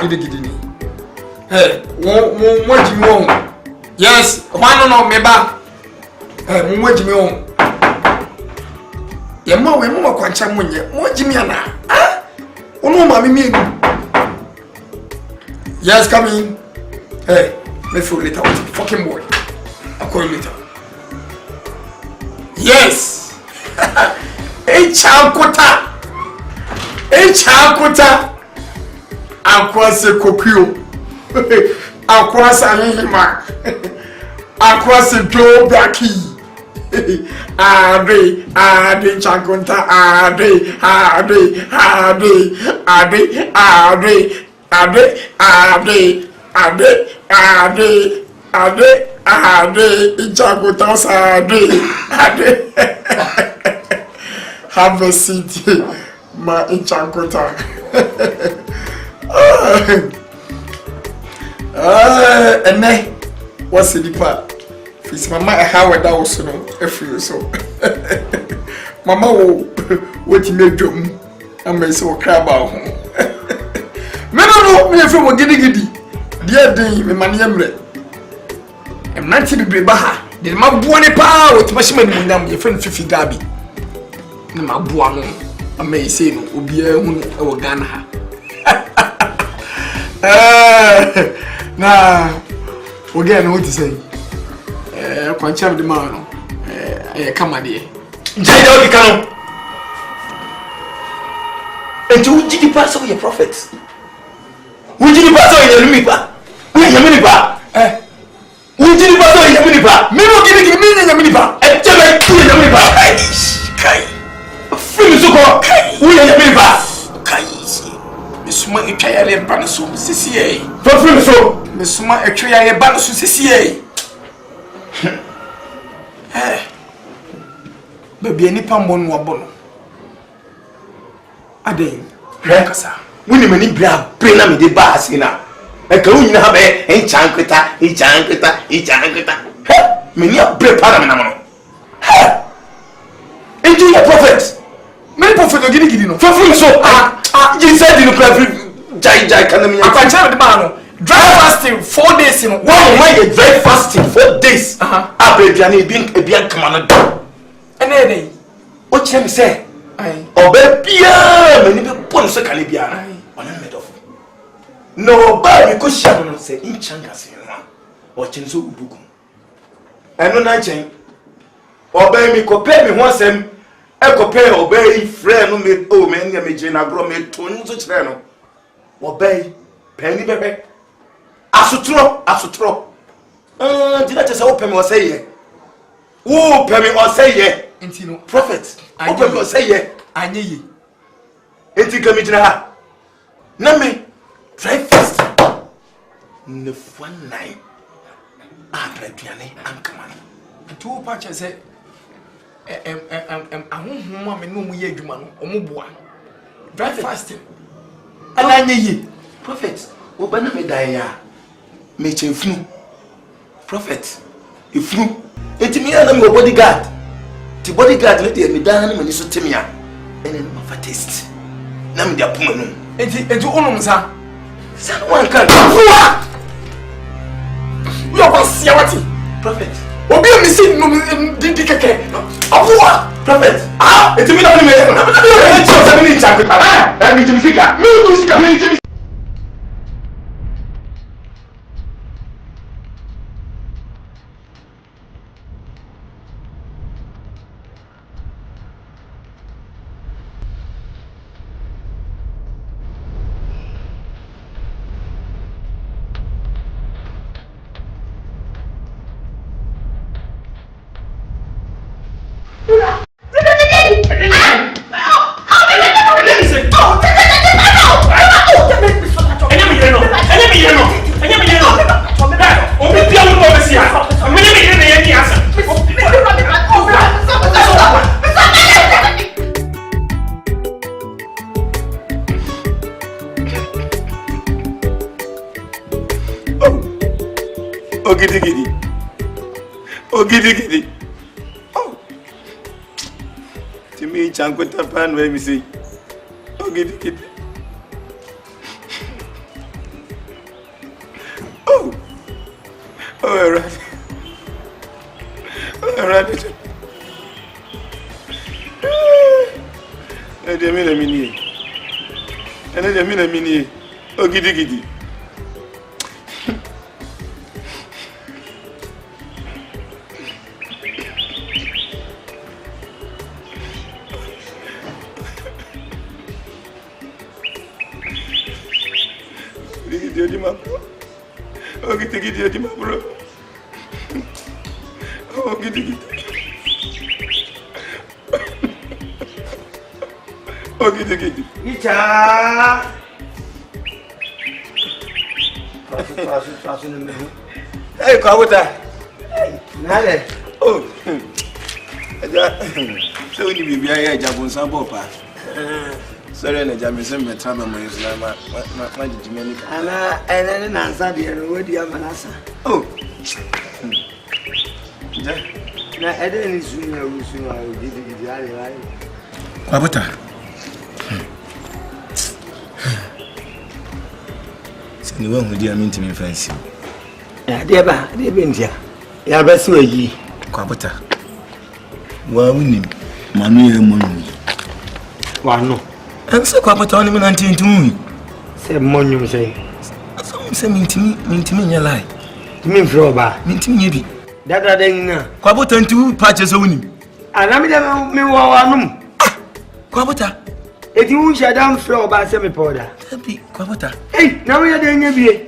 Giddy. Hey, what do you want? Yes, one no me ba. Hey, what do you want? Your mom, kwancha munye. What do you mean na? Ah? Ono mami mi. Yes, come in. Hey, me for later. Fucking boy. I'll call you later. Yes. Hey, chankota. Akwase kokio. Akwase hima. Akwase dobaki. Ade chankonta ade chankota ade. Have a seat, my chankota. And what's the part? It's Mama, how I was no, if you so. Mama, what you make them? I may so crab out. No, me from giddy. Dear day, me maniamre. I'm not to be baha. The man born a power with machine in them, your friend Fifi Gabi. My buano, I may say, will be a woman or Ghana. Now, again, what to say? Quite have the man. Come on, dear. Jai become. And you did pass over your prophets. We did pass over your minipa. We have a minipa. We did pass over your minipa. Me no giving me a minipa. And tell me to the minipa. Kai. Free to go. We have a minipa. Kai. Miss Suma a trial and Banasu, CCA. For so, Miss Suma a trial and Banasu, CCA. Baby, any pamon wabono. Ade, Rakasa. We many bra pena me de basina. A coon have a chanketa. Many a bread paramano. Into your prophet. Many prophet are getting it. For so, you said you could Jai Canamia. I can't tell the man. Dry fasting 4 days in 1 way. Dry fasting 4 days. I'll be being a beer commander. And then, O chem say. Obe bia mani be pon so kale bia na. Ona me dofo. No ba mi ko hia no say inchanga se no. O chen so ubuku. Eno na chen. Obe mi ko pe mi ho asem. E ko pe obe frɛ no me o me nya me gina gro me to nso kyerɛ no. Obe pani bebe. Asutro. Did I just open or say ye? Who pay me or say ye? Intino prophet. Open or say ye? I knew ye. Enti kamijina. Name try first. No one night. Piane and command. Two patches say I won't me no ye human or mubua. Try fasting. And I knew ye. Prophet. Obana me die. Me chefnu. Prophet, if you, it's me and I'm your bodyguard. The bodyguard let me down when you so tell me, and then my taste. Nam the appointment. And you own sir. Someone can. You are Siawati. Prophet. Obi a missing no did Prophet. Ah, it's me not me. Ogidi. Oh. Timi chankweta pan we mi say. Ogidi. Oh. All right. Ede mini. Ogidi. Gidi ma bro. Oh gidi. Oh gidi. Icha. Pasu no me. Hey, Kawuta. Nale. Oh. So ni bibia ya jabun sambo pa. Sorry na jamisen metrama mo Islam ma jijimeni ka. Ana na Asante no wodi amanasa. Oh. Na ede ni sunya gidi ale. Kawuta. Ni wa hudi aminti me fancy. Ya de ntia. Ya basi wayi. Kawuta. Wa wuni manu ye monu. Wa no. Anse kwa pata wani mina ntimi. Se monyo mse. Se mintimi nya lai. Timi mfro ba. Mintimi yebi. Dada denga. Kwa pata ntu pache so wuni. Anami de me wo wanum. Kwa pata. Eti wu shada mfro ba se me poda. Tabi kwa pata. Eh, na we de nya bie.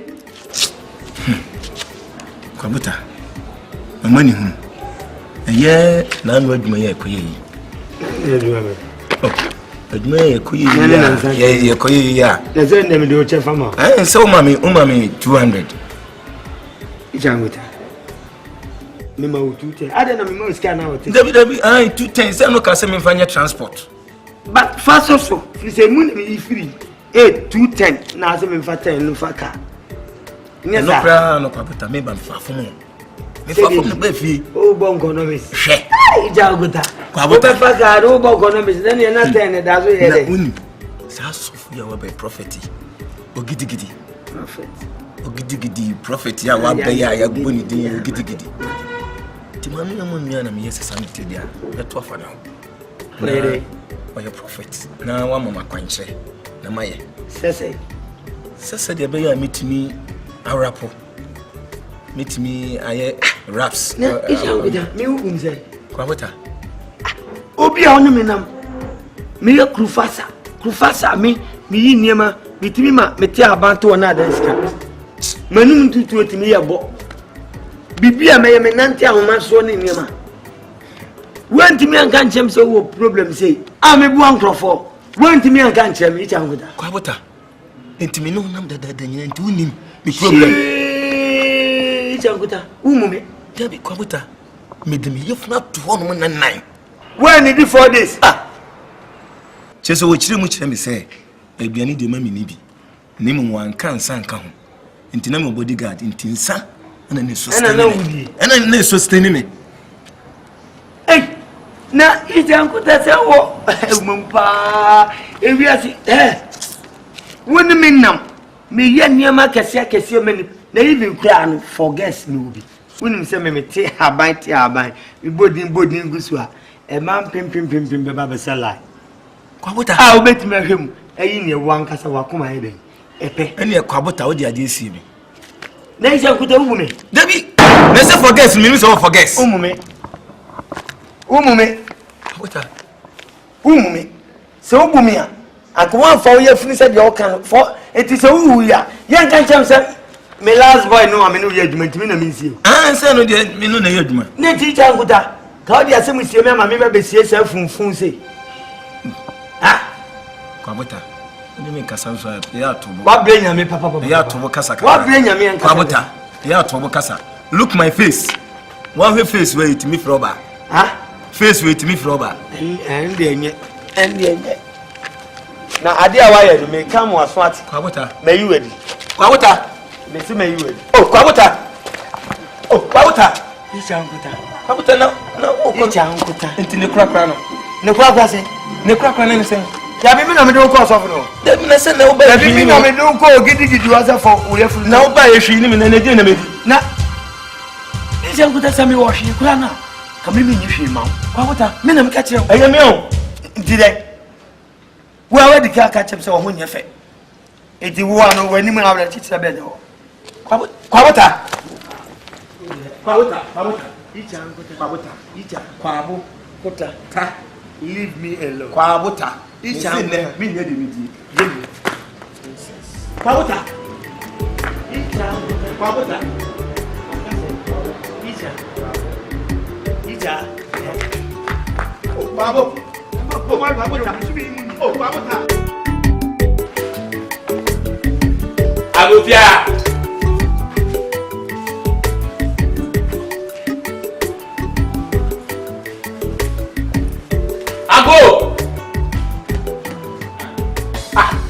Kwa pata. Mama ni hu. Eye na anu aduma ye koye yi. Ye aduma me. Aduma ye koye yi. Ye koye yi ya. Na ze ndem de o chefa ma. So umami 200. Ichanguta. Mima utute. Ade na mima usikia na wote. Dabi 210 say no ka say me fanya transport. But first also, if say mun me free. 210 na say me fa 10 no fa ka. No kra no kwa pata me ban fa fomo. Me fa fomo be fi. O bon economics. Hwe. Ichanguta. Kwa pata fa ka do bon economics then you na 10 da so ye dey. Na uni. Sa sofu ya wa be prophet. Ogidi. Prophet. Ogidi prophet ya wa be ya gboni din ogidi. Timanu ya mun ya na me yesa sanite dia. Ya to afa na. Lady, or your prophet. Now, one mama quenche. Namaye. Sese de be meet me a rapo. Meet me aye raps. Na isha me who say. Kwabota. Obi a onu me nam. Me ye krufasa me yi niema bitimi ma meti abanto na adanska. Manum tutu otimi ye bo. Bibia me ye me nante ahoma so ne niema. Wantimi anka nchem so wo problem say. A me bu ankrofo. Wantimi anka nchem icha ngoda. Kwabota. Intimi no nam da nyina nti unim me problem. Icha ngoda. Umume. Dabi kwabota. Me de me yefuna to hono na nan. When did 4 days? Cheso wo chire mu chire me say aduane de mami ni bi. Ni mu wanka nsa nka ho. Nti na me bodyguard nti nsa na ne sustain. Na ne sustain me. Hey, na icha ngoda se wo mumpa ewiasi woni minnam me ye niam akese mani na even cry no forget me obi woni se me te aban me bodin gusu a e man pim be ba sala kwabota obeti me hwem ayi ne wo ankasa wakoma ye den epe ene kwabota wo de ade esi me na icha ngoda wo me dabi na se forget me so forget umume kwabota umume se obumi a akwa fa wo yafuni se de o kan for it is a wu ya yan kan chem se me last boy no am no ye adwuma ntimi na me nsie se no de me no na ye adwuma ne teacher nguta ka o de asem sie me ma me be sie se funfun se kwabota ni me kasa so ya tobo wa bre nya me papa ya tobo kasa wa bre nya me en kasa kwabota ya tobo kasa look my face one face where it me froba face where it me froba enye na ade a wa ye me kam wa so ati kwabota me yi wedi kwabota me si me yi wedi kwabota icha nguta kwabota na icha nguta enti ne kura no ne kwa se ne kura ne se ya bi mi na me do ko so no de me se na oba bi mi na me do ko gidi wa se fo wo ye fu na oba ye hwi ni me na je na me na icha nguta sa mi wo hwi kura na ka me mi nyi hwi ma kwabota me na me ka kire aye me o nti de wo a wedi ka ka chem se wo ho nye fe eti wo ano wani mu na bla titira be de ho kwabota icha nguta kwabota leave me alone kwabota icha nguta mi ne de mi di kwabota icha kwabota icha kwabo Agofia. Ago.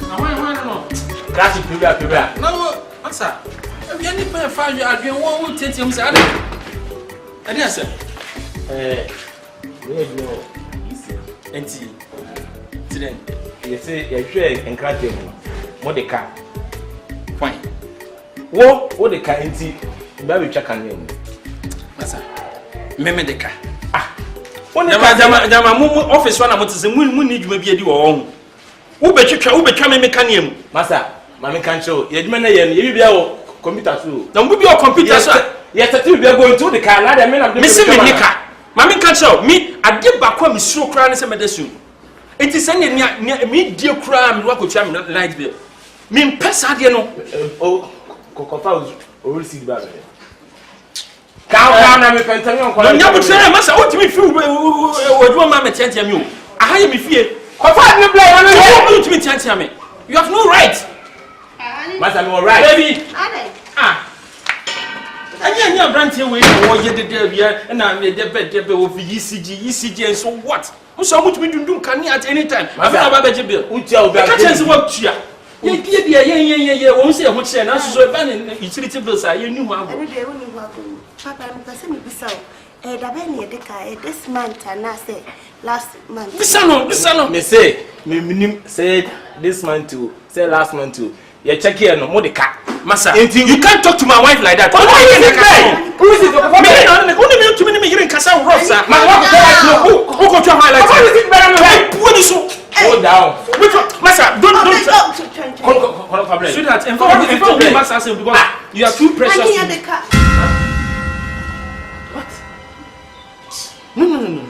No. Crash prepare. No, answer. We any pay for you adwen won tete am say ade ase. We do enti today you say you share encourage them modeka fine wo de ka enti ba be twa kan yam masa meme de ka woni ka jama mu office wa na motese mu ni djuma bi edi wo ho wo betwa meme kan yam masa mame kan cho ye djuma na ye no ye bibia wo computer so na mu bi wo computer so ye tete bibia go into de ka na de me na me se me nika mame kan cho mi ade ba kwa me suro kra ne se me desu enti se ne mi die kra me wa ko twa me light bill mi mpesa de no kokofa o receive ba ka na me penta me onko nya butre masa o timi fi o dwo ma me tiantia mi o aha ye me fie kofa ne bla ya me o timi tiantia me you have no right masa me all right baby anya brantie we wo ye de bia na me de be wo fi ECG and so what so much me dundum kan at any time after ba be je bill utia obi ka chance wo tua ye bia ye wo se ho kire na so ba ne utility bills a ye nu ho abo ene de wo ni wa ko papa me ka se me bisa o da be ne de ka this month na say last month bisa no me say me minim say this month to say last month to ye check here no mo de ka Masa, you can't talk to my wife like that. Who is it? Who is it? Only me hearing Kasa Rosa. My wife who got your highlights? What is so? Hold down. Masa, don't. Sweetheart, in front of me, Masa, because you are too precious. What? No.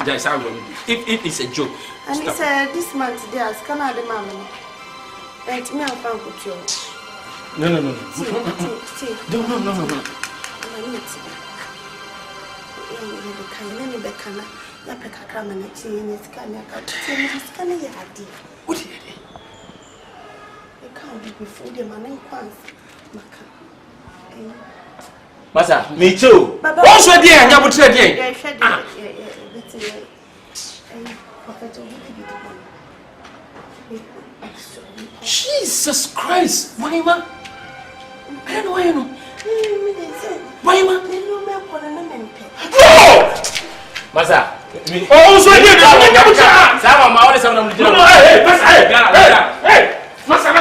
That's how you if it's a joke. And he said this man today has come out the mammy. And me and Frank with you. No. No. No. What did you can't be before the man in Quans. Masa, me too. What's your dear? I would say again. Jesus Christ! Why, ma? I don't know why you know. Why, ma? No! Masa! Oh, so you did Sama, my only son of the no, hey, Masa, hey! Masa, hey!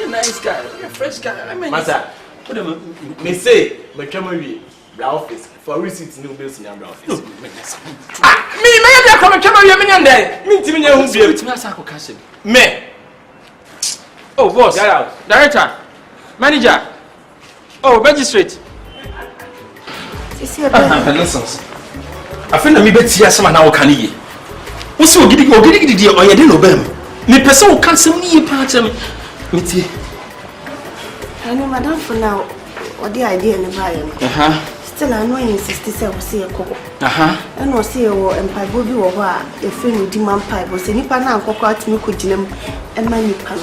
Nice guy, you're a fresh guy. Masa, me say, my camera office for receipts no bills in your office. Me come camera you mean there. Me timi na hu bia. Me asa ko cash. Me. Oh boss. Get out. Director. Manager. Oh, magistrate. Nonsense. I feel na me beti asema na wo kan ye. Wo se ogidi die o ye de no bam. Me pese wo kan sem ni pa cha me. Me tie. Ani madam for now. What the idea in the still, I know you insist to see a cocoa. And was see and pie bobby or what a friend with demand pipe was any pan and cocoa to me could gin and money pan.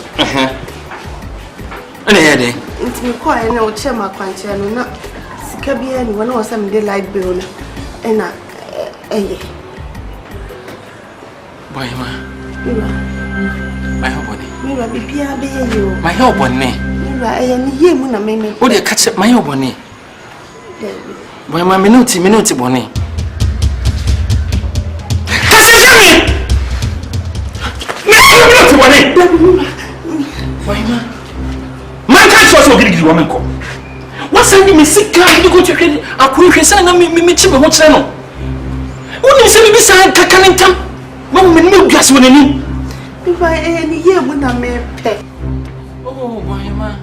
And a day. It's me quiet and I'll chair my country and not Sicabia and one or some daylight bill and Why, my help you. My help on me. I am here, Muna Mimi. Oh, they catch up my help on me. Why, my minute, bonnie. Why, man can't also get you woman. What's sending me sick car? You go to a quick son of me, chip of what channel? What do you say? Beside Kakanington? No, no gas when any. If I any year when I may pay. Oh, why, man?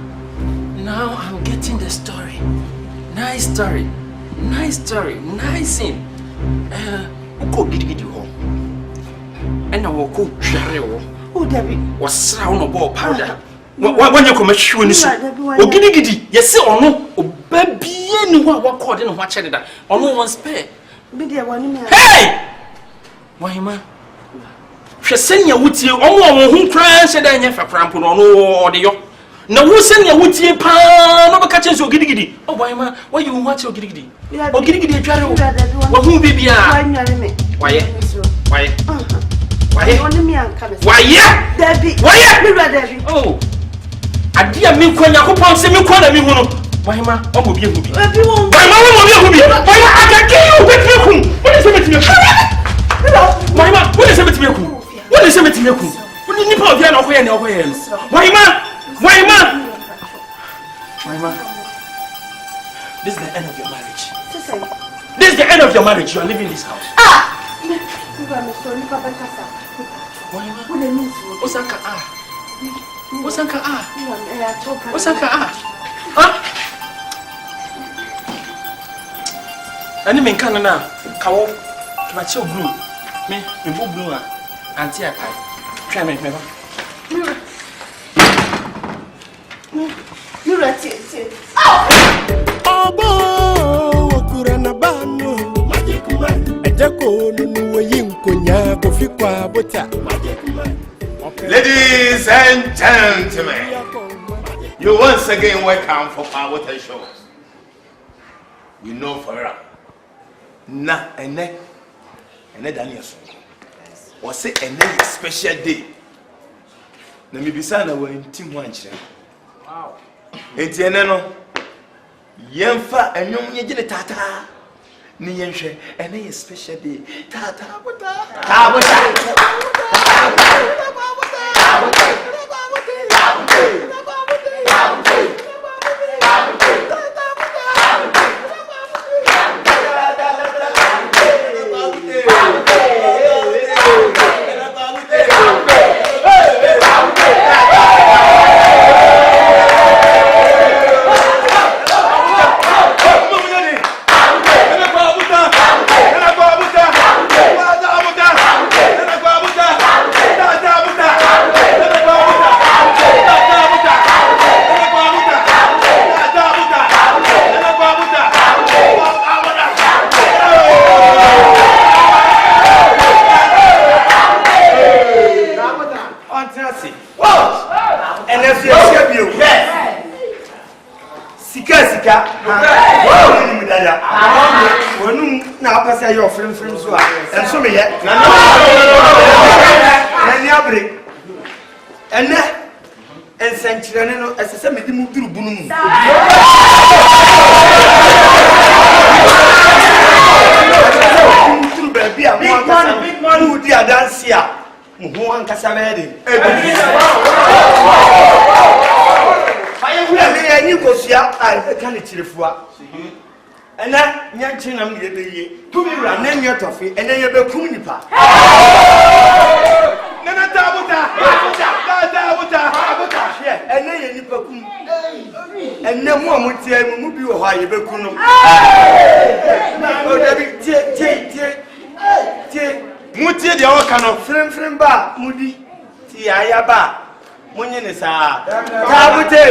Now I'm getting the story. Nice story. Nice scene. Go get you home. And I will cook Sherry. Oh, Debbie. Was sound of ball powder. When you come show this, oh, giddy, yes, or no, oh, baby, anyone what called in what cheddar, or no one spare. Hey! Why, man? She send you with you, oh, who cries and then you for crample on all the yo. Now, who send you with you, pan, no catches your giddy? Oh, why, man? Why you watch your giddy? Oh, giddy, what who be why? Why, Debbie? Debbie? Oh, I dear me, when you put on semi corner, me one. Why, ma? Oh, will be a movie. Why, ma? Why, I can kill you with me. What is it? Why, ma? What is it? What is it? What do you need of your way and your way? Why, ma? This is the end of your marriage. This is the end of your marriage. You are leaving this house. Why, ma? Osanka. Any men can now. Kawo, my child blue. Me blue. Auntie, I try me. You're at it. Oh, Kurana Bano, Magic Man, Agya Koo, Yinkonya, Kofikwa, Bota. Ladies and gentlemen, You once again welcome for our show. We know forever. Na ene Daniel. Was say ene special day. Na mi bisa na we ntim ho ankyere. Wow. Enti ene no yemfa enwom ye gine tata. Ni yenhwe ene special day. Tata buta. Your friend so and so me yet. And Sanchirano as a semi move through Bunum. Big man who dear dance here. Muan Casaveri. I knew Cosia, I can't achieve. And that Yanchin am to be run, then your toffee, and then you're a Kunipa. And then you and no more would say, Mubu, why you be Kunum. Mutti, the old kind of friend bar, Moody, Tiayaba, Munyanisa, Tabute.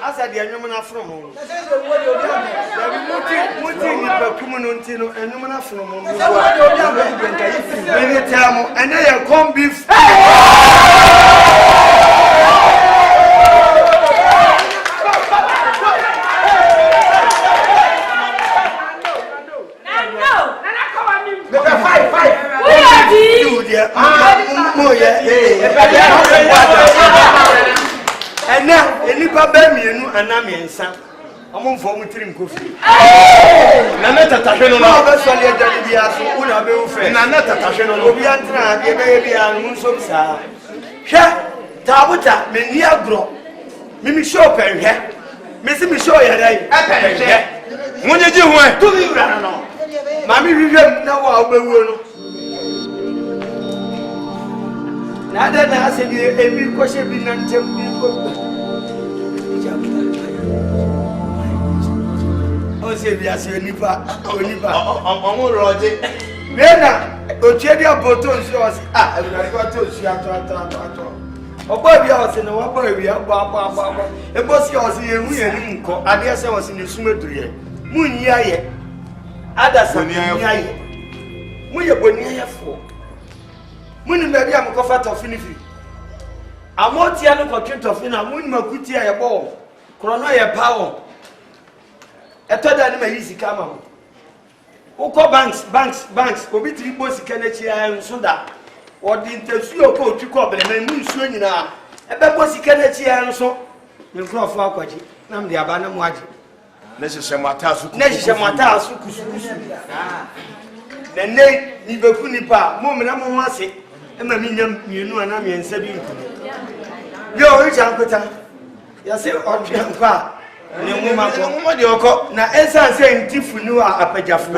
I said, the animal from home. And they are corned beef. And now, any papa me and Nami and Sam. I'm on for with coffee. Nanetta Tashano, that's why you're going to be asked who are very friends. Nanetta Tashano, Obiantra, the baby, and Munsomsa. Sha, Tabuta, Menia Gro. Mimi show pen here. Missy me show you. When you do what? Do you run? Mammy, Vivian, now I'll be. Now that I said, every question be not oh, say, we are saying, Nipa, I'm all Roger. Then, go check your botons. I got to see a boy, was in a boy, we are Baba. A boss, yours here, we are in Co. I guess I was in the cemetery. Moon Yaye. Others are near. We are going near for. Muni maybe I'm comfort of finifi. I'm not here no content of fina. Muni makuti ya ball. Chrono ya power. Etoda ni mayisi kama. Uko banks. Obi tribo sikenechi ya nsoda. Odi interview ko twiko bele na mu nsuo nyina. Ebe bo sikenechi ya nso. Nkrofo akwaji. Na mde abana mu aji. Na hihye mata asu kusukusu. Nene ni beku nipa mo mena mo ase. Ema minyam mienu ana miensa bi nku. Yo richa nkota. Ya se odwanka. Ne nwoma de okọ na ensan se ntifu nu a apajafo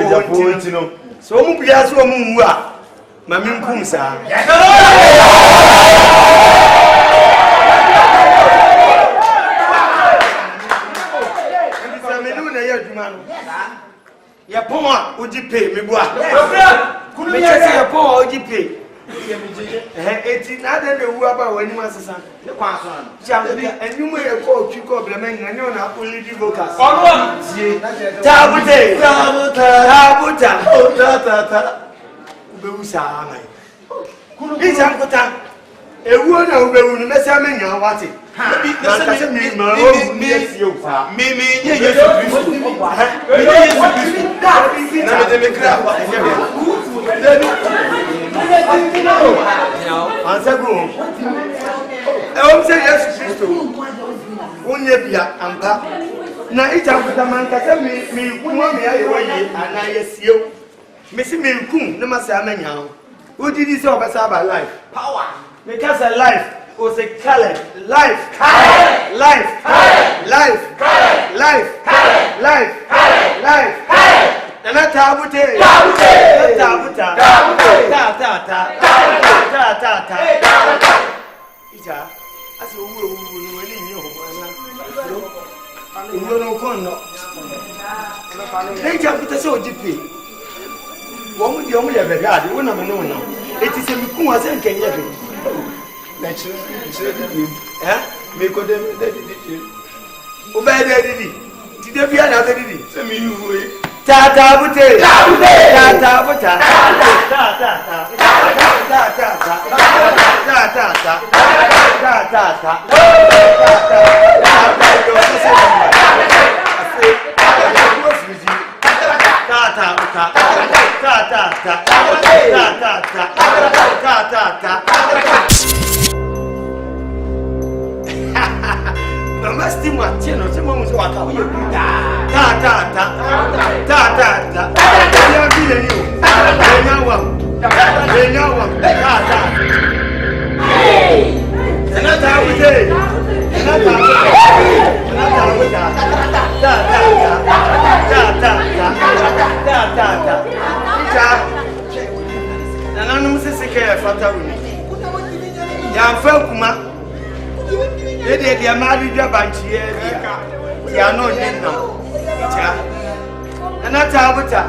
ntino. So mu bia so mu nwu a ma mi nkum sa. Menu na ya dwuma no. Ya pon a oji pay me bua. Me chese ya pon a oji pay. Eti na de be wu aba wani masesa. Ne kwa so an. Jambe enwumo ye ko twiko blema nganyo na only vocals. Onwa tie. Tabuta. Ta. Ube usa amai. Kunu bi jamkuta. ewu na ubewu ni mesi amenya wate na kase mi ma o mi esi o fa mi ye Yesu Kristo mi ye Yesu Kristo na me de me kra ansego e o se Yesu Kristo onye bia ampa na ija kuta man kase mi kuma mi aye waye ana yesiew mesi mi kum na masi amenya o didi se obesa aba life power because a life was a color. Life. Life. Life. Life. Life. Life. Nana tabute. Tabuta. Ta. Ija. Asi owu ni wani ni o ana. Owu no kon no. Ija puta se ojipe. Wo mu di o mu ye be gade, wo na me no no. Eti se mi kun ase nkenye be. Me ko de didi. O ba de didi. Ti de bia na de didi. Se mi yu we. Ta bute. Ta buta. Mama stima tino sema mzo wakawe ta. Ya vile niyo. Lenyawa. Ta. Nata bute. Nananum sisike fata wuni. Ya fa kuma. Ede dia mari dia banchie dia. Dia no nyenna. Icha. Nata buta.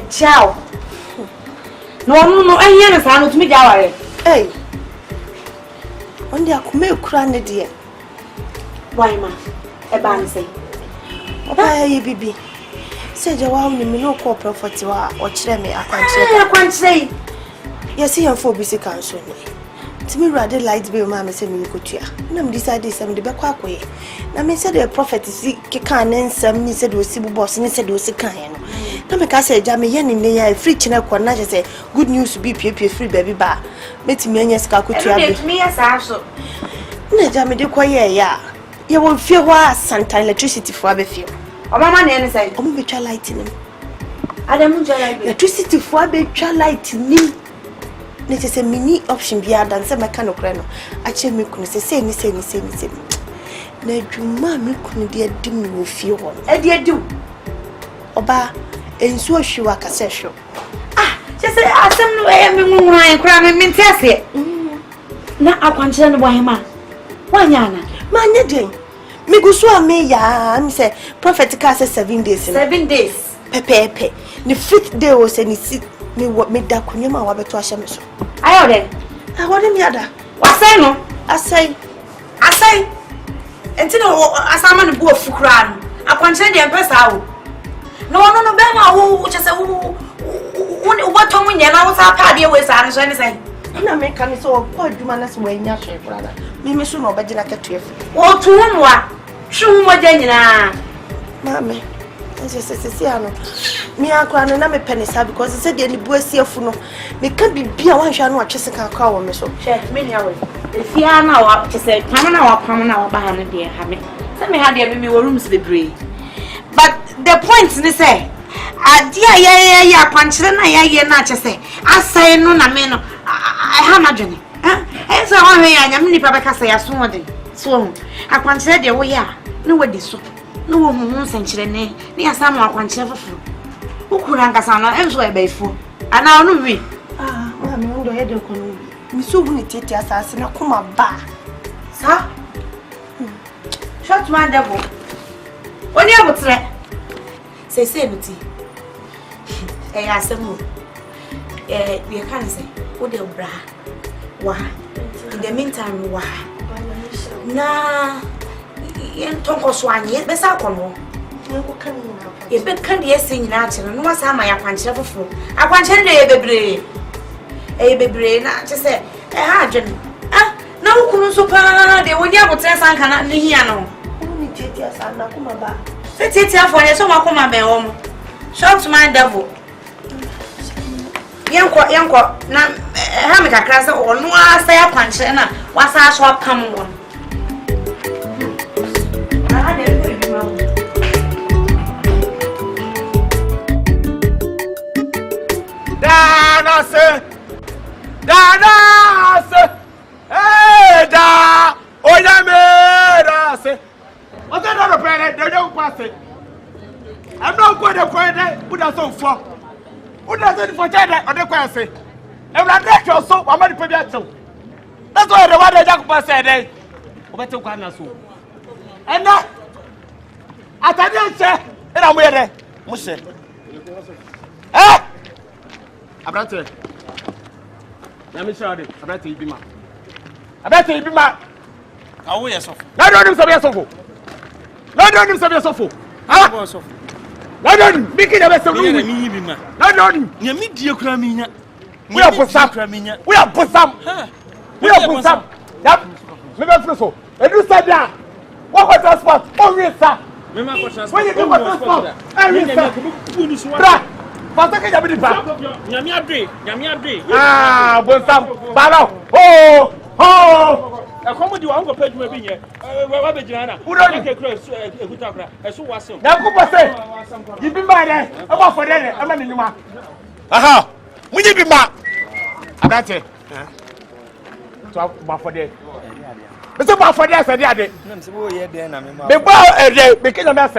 Ciao. No, I hear the sound to me. Hey, on the Akume Krane, dear. Why, ma? A band say, Why, baby? Said you want me no corporate for you or Chemi. I can't say. Yes, you are for busy counsel. To me, rather light be mamma said me good year. No, decided some the back way. Now, me said the prophet is can and some me said was Sibu boss and said was a kind. Come a say, Jammy Yen in the free china corner, say, good news to be PP free baby bar. Met me and yes, calculate me as I so. No, Jammy, do quiet, ya. You will feel what Santa electricity for a few. Oh, mamma, and say, oh, be try lighting him. I don't like electricity for a bit, try lighting me. Let us a mini option be than some mechanic crano. Actually, me couldn't say, me. Let you, mammy, couldn't dear dim with few one. A dear do. Oba. And so she was a session. Ah, just say, I some way I'm crying, mean, Tessie. Now I can't tell why, ma. Why, Yana? My Neddy. Me go so me ya, say, Prophetic 7 days. 7 days. Pepe. The 5th day was any seat me what made that Kunyama Wabe to Ashamiso. I ordered. I ordered the other. What say no? I say. And you know, as I'm on the board for crown, I can't tell the empress out. No, Bema, who just what Tommy and I was our party with anything. And I make an so what do manas way in your shape, brother. Me soon over Janaka Triff. What to one what? Show my Janina. Mammy, as I said, me, I can't remember penny, because I said, any boy see a funo. Me can't be one shall not just a cow, Miss O'Shea. Many hours. If you are now up to say, come on, behind the dear habit. Let me have your rooms to be brave. But the point is say, yeah, punch then I not just say, I say no, I have my journey. And so I am many Papa say I swung. I can't say the way, no, what this so. No moon century, near some one chef of fruit. Who could Ankasana and so I bay for? And now no me. Ah, I'm on the head of me. So many teachers as in a coma bar. Sir? Shut my devil. When you would say, say, Muti. I asked them, we can't say, what they'll bra. Why? In the meantime, why? Nah, and Tonko Swan yet, but I come. You bet can't be a singing natural, no one's my punch of a fool. I want to a baby, not just say, a hajin. Ah, no, couldn't so bad, they would never tell some cannot know. Only teachers are not come about. Let's sit here for so much come home. Short my devil. Young, now, Hamika Crasa or no, I say a punch and what's our swap come on. Danase. Danase. Hey, da. Oya me danase. O te no pere, de yo kwase. I'm not going to cry there. Who does so for? Who does it for China or the kwase? And I let you so I'm not prepared to. That's why the one that Jacob said. Over to Kwanasu. And now I didn't say, and I'm waiting. Mushe. Eh? I'm not saying. Let me show you. I'm not saying, Bima. I'm not saying, Bima. How are you? No, no, no, no, making a vessel. We are put some. We are put some. We are put some. Yep. Remember so. And you said that. What was that spot? Oh, yes, sir. When you do what that spot? Ah, but some. Oh, oh. I come with you. I'm going to pay you a bit. Who don't you get close? I saw what's up. Now, you be mad. I'm off for that. I'm in your mouth. Aha. We need to be mad. I got it. So, for that. It's about for that. I did it. The bar a day became a mess.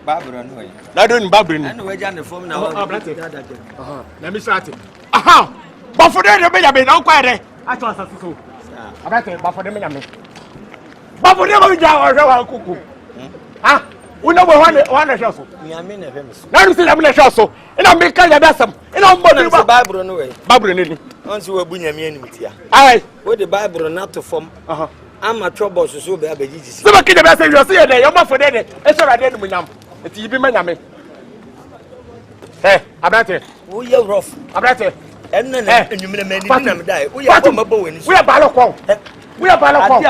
Babylon. Not doing Babylon. I know where you're from now. Let me start it. Aha. But for that, you may be no quiet. I thought so. I got it, but for them, but for them, we are cuckoo. Ah, we know one show. I mean, now you see, I'm in a show, so, and I'm making a besom, and I'm going to Bible no way. Bible, once you were being a man with you. I, with the Bible not to form. I'm a trouble, so be a baby. So, I can't say you're saying that you're for that. It's all right, we know. It's even my name. Hey, I'm not it. We are rough. I'm not it. And then you mean die. We are Balocon. We are Balocon. We are Balocon. We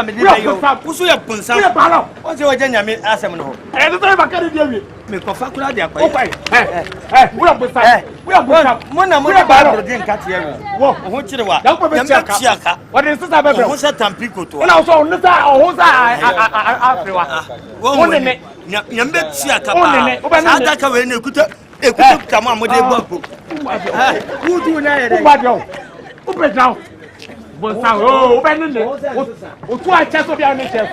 are Punsa. We are Balocon. What's your Jenny? Ask him. And the time I can't do it. Make a fact of the we are Punsa. We are Mona. We are Balocon. Didn't catch you. What you want? What is this? I have a Tampico to. And also, Nosa, come on, with who do now? Open now. Oh, open it. Who I chest of your nature?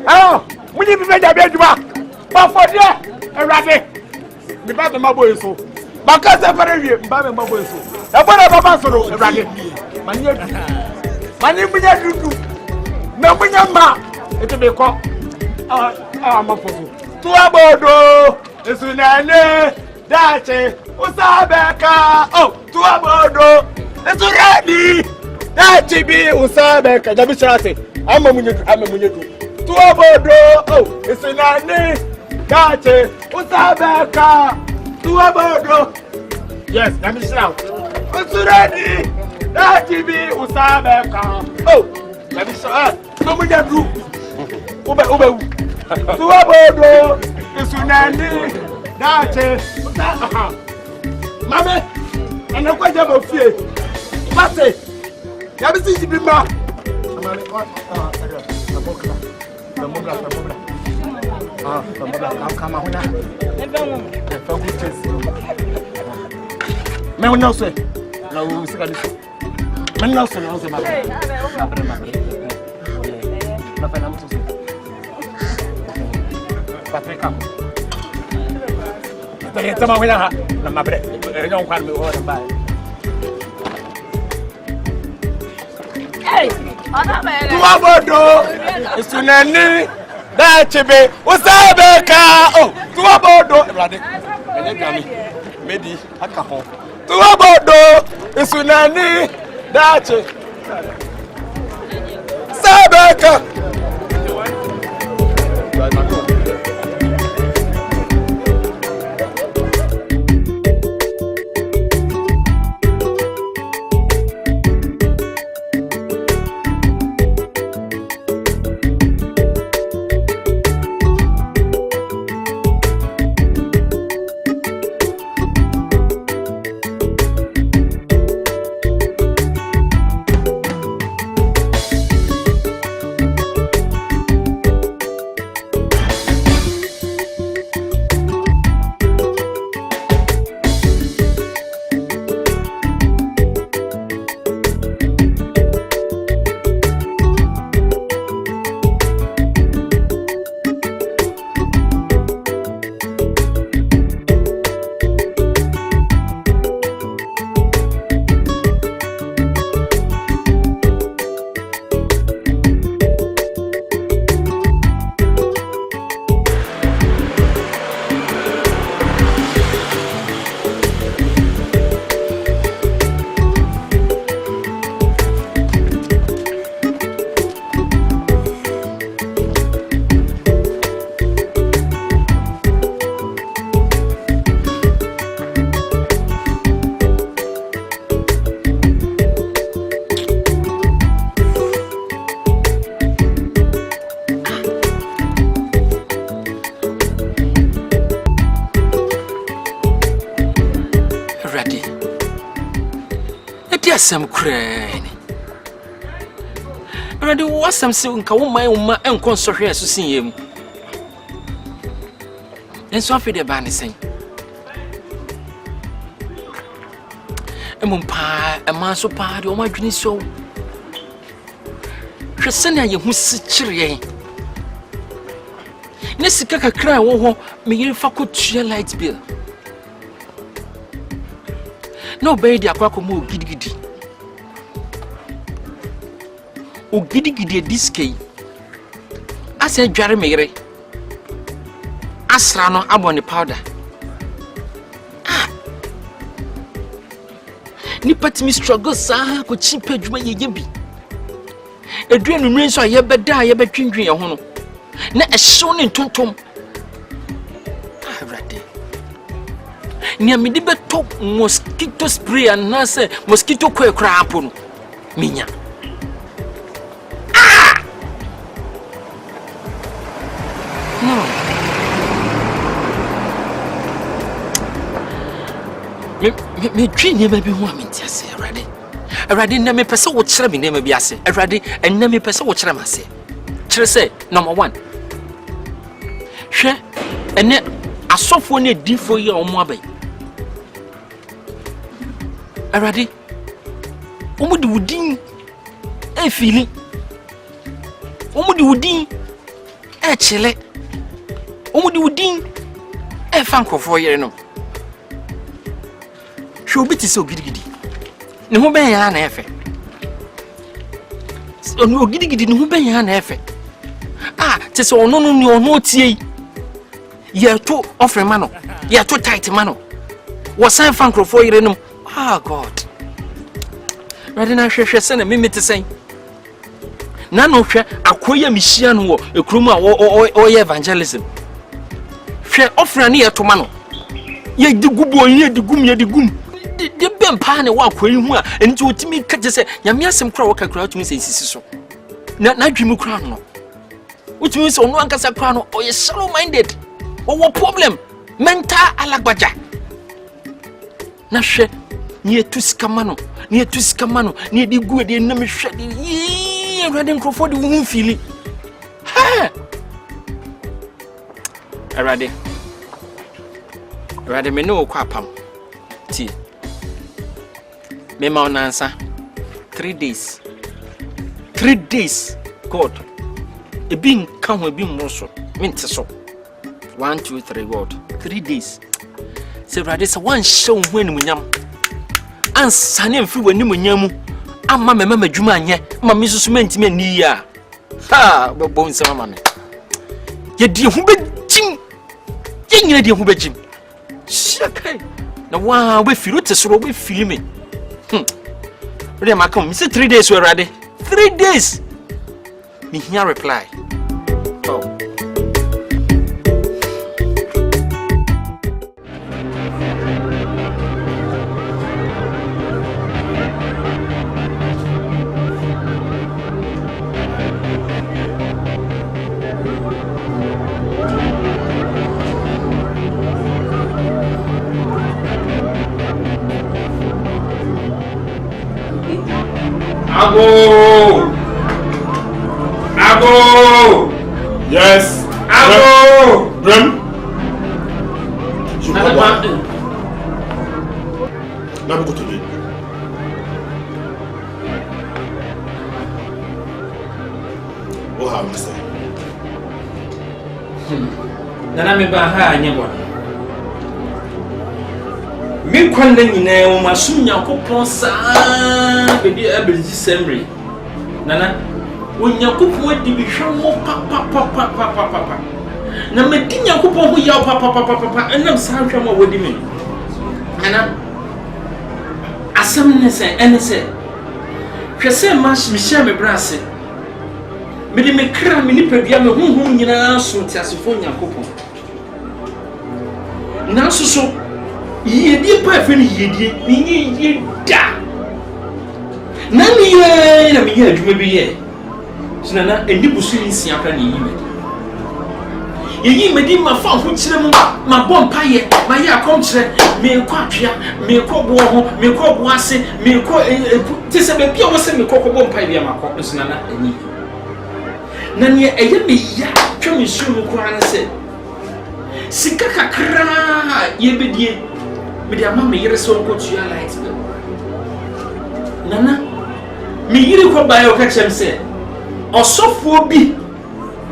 Oh, we need to make a bed. But for you, a rabbit. The bad mabo is so. Because I'm very bad mabo is so. A bad so, a rabbit. My name is you. No, we are ma. It will be called. I'm a fool. To a bodo. It's unane. Dache, Usabeka, oh, to a bodo, it's ready. Dache be Usabeka, Jabishate, I'm a munich, to a bodo, oh, it's a nani. Dache, Usabeka, to a bodo. Yes, let me shout. It's ready. Dache be Usabeka, oh, let me shout. No, we get through. Ube, to a bodo, it's a nani. Dache, Mamma, and I'm quite able to fear. Matte, you have seen the man. Sama wala ha na mabre yon kwan me ho ba tuwa bodo sunani da chebe usabeka oh tuwa bodo ebrade ene gami medi aka ho tuwa bodo sunani da che sabeka Eti asem kure ni. Erade wo asem se nka wo man wo ma enkon so hwe so sin yem. Enso afi de ba ne sen. Emumpa ema so pa de o ma dwini so. Hwese na ye hu si kire yen. Ne sika kakra wo ho me yiri fa ko tua light bill. No be di akwa ko mo gidigidi. O gidigidi diskei. Ase dware me yire. Asra no abone powder. Ni patimi struggle sa ko chimpa dwuma ye bi. Edua no nwen so ye beda ye betwindwen ye ho no. Na ehyew ne ntontom. Rade. Ni amidi beto mosquito spray and say mosquito coil crap no. Minya. No. Me twini ma bi ho amenti ase Rade. Rade na me pese wo kire me na ma bi ase. Rade na me pese wo kire ma ase. Kire say number 1. Hwe ene asofo na difo ye omo abai. Rade omo di wudin e fili. Omo di wudin e chile. Omo di wudin e fankofo yere no. Hwe obi ti se ogirigidi. Ne ho ben ya na efe. Onu ogirigidi ne ho ben ya na efe. Te se ono no ni ono tie. Ye to offer mano. Ye to tight mano. Wo san fankofo yere no. God. Rade na hwehwe se na meme te sen. Na no hwe akoya mihia no wo ekrum a o evangelism. Hwe offer na ye to mano. Ye digubo ye digum ye digum. De bempa ne wa akoyi hu a enti otimi ka je se nyame asem kra wo kakra otimi se sisi so. Na dwimi kra no. Otimi se ono ankasa kra no o ye shallow minded. O problem mental alagbaja. Na hwe ni etuska mano ni di gu de na me hwe de yi Rade nkrofo de wo fili ha Rade me no kwa pam ti me ma onansa 3 days God e bin kan ho bi mmoso mente so 1 2 3 God 3 days se Rade se wan show ho animunyam ansane mfi wani munyamu amma mema madwuma anye ma misusu mentime ni ya ha bo nsema ma me ye die hu begim ye nyina die hu begim shakai na wa we firu te soro we fili me really ma come me say 3 days we ready 3 days me hear reply Ago! Yes. Ago! Rem? Let me go to bed. What have you said? Nana me ba ha anya bo. Me kwanda nyina o masum Yakopon saa be di abelji semre. Nana Yakopon di bi hwemo papa. Na me di Yakopon ho ya papa enam saa hwemo wodi me. Ana asam ne se ene se. Hwese mas mi hia me brase. Me di me kra me ni padua me honhom nyina so tiasefo Yakopon. Na so yedi pa fe ni yedi ni da na mi ye na mi ye adwuma bi ye sina na eni busu ni sia kra ni yime Ye medi ma fa ho kyerɛ mu ma bɔ mpaye ma yɛ akɔm kyerɛ me kɔ atwea me kɔ bo ho me kɔ bo ase me kɔ te sɛ be bia wo sɛ me kɔ bɔ mpaye bia ma kɔ nso na ani na ne ɛyɛ me ya twɛ me su mu kɔ an sɛ sika kakra ye bedie me dia ma me yere sɛ onko tua light bill nana me yere kɔ ba yɛ ka kyerɛ sɛ ɔsɔfo bi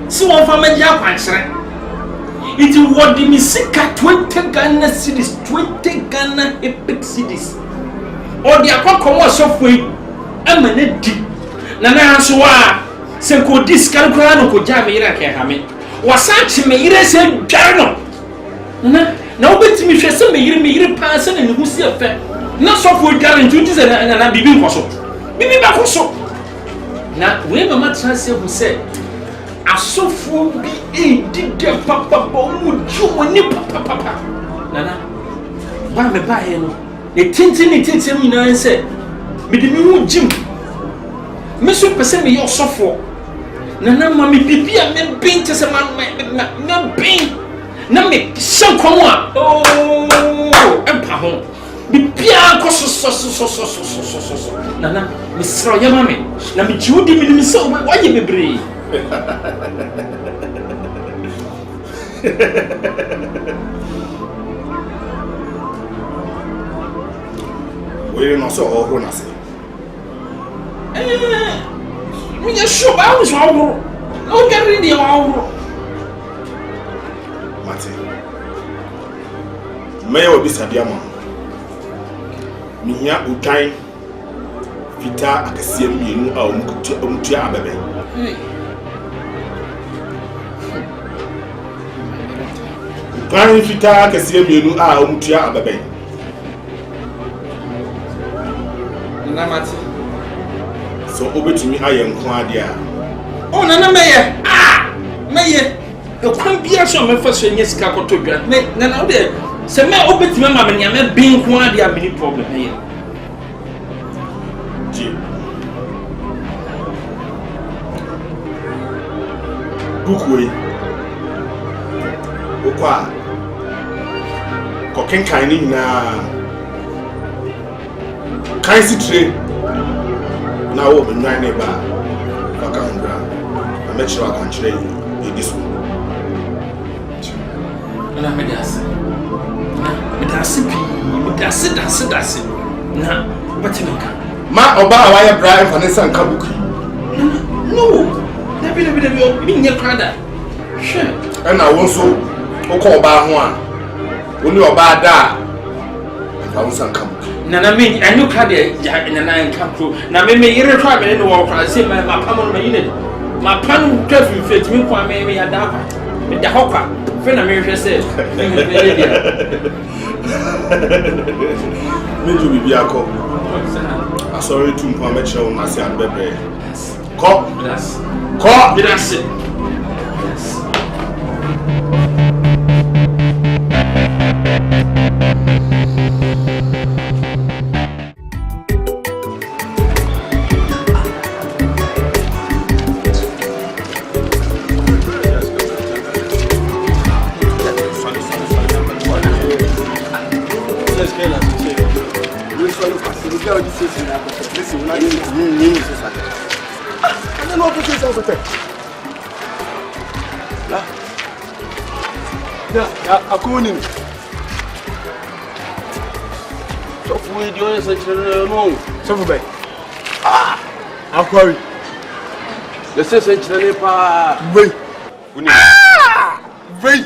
si won fa magya akwankyerɛ it what the misika 20 Ghana cedis 20 Ghana epic cedis or the akɔkɔm ɔsɔfo yi ama ne di na na nso wa sɛ ko diskan kora no ko gya me yere ka ha me wasanche me yere sɛ dware no na obetimi hwɛ sɛ me yere pa sɛ ne hu si afɛ na sɔfo dware ntu ti sɛ na bibi nkɔso bibi ba kɔso na we mama transe hu sɛ asofo bi edi de papa mu juwoni papa nana ba me ba he no e tintin nyina nse me de me hu jim me so pese me yo sofo nana ma me bibia me bin te se na bin na me shankom a empa ho bibia ko so nana me sro yama me na me jiwodi me nim se wa ye bebre we no so ohro na se me ya sure ba wo so ohro no get ready ohro mate me yo bisadia ma me hia utwan fita akase mienu a omtua abebe Grand fita kasiye mienu a omtua abebe na mate so obetumi aye nko ade a o na meye meye ekwan bia so me fa so nye sika koto dwa me na de se me obetumi ma me nya me bin nko ade a mini problem meye ji bukwe okwa kokenkan ni na kan si tre na wo me nwan ne ba baka ndra na me chira kan chire ediso na me das na batima ka ma oba wa ya bra en fanisa nka buku no dabi mi nye krada she na wo so okọ oba ho a oni oba da fa wo san nka buku na me anu krada ya na nka pro na me yire twa me ne wo kra se ma pam no me yine ma pan twafi fet mi kwa me ya da kwa me da hokwa fe na me hwe se me ju bibi akọ sorry to mpa me chew na se adbebre ko bidas Akuni. So we do it such no. So be. Akwari. The say pa. Wait. Wait.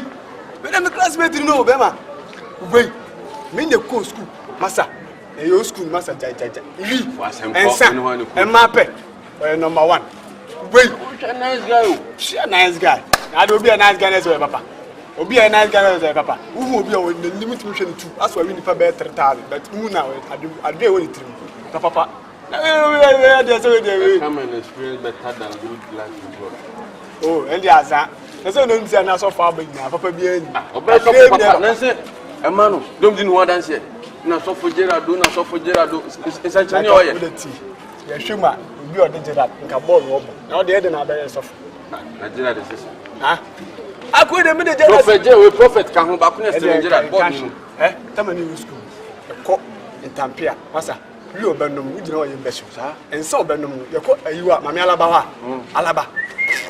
When I'm classmate you know Bema. Wait. Me the go school. Massa. E your school massa jaja. Ili. And mape. Number 1. Wait. Nice guy. She a nice guy. I don't be a nice guy as well, papa. Obi a nice guy as well, papa. Who obi on the limit mission too. That's why we need for better 3,000. But who now? I do only 3. Papa. Come and experience better than good black people. Oh, and the answer. There's no need to answer so far, but now, Papa Bien. Papa, Nancy, a man, don't do what I said. Na so for Gerard, do not so for Gerard. It's a channel. Yeah, Shuma, you are the Gerard, and Cabon. Now the other are better soft. Nigeria decision. Huh? Aku de me de prophet ka ho ba ko na stranger board. Tamani we school. Ko entampia. Masa. We obanom we gina oye mbesho sa. Ensa obanom ye ko ayiwa mami alaba wa. Alaba.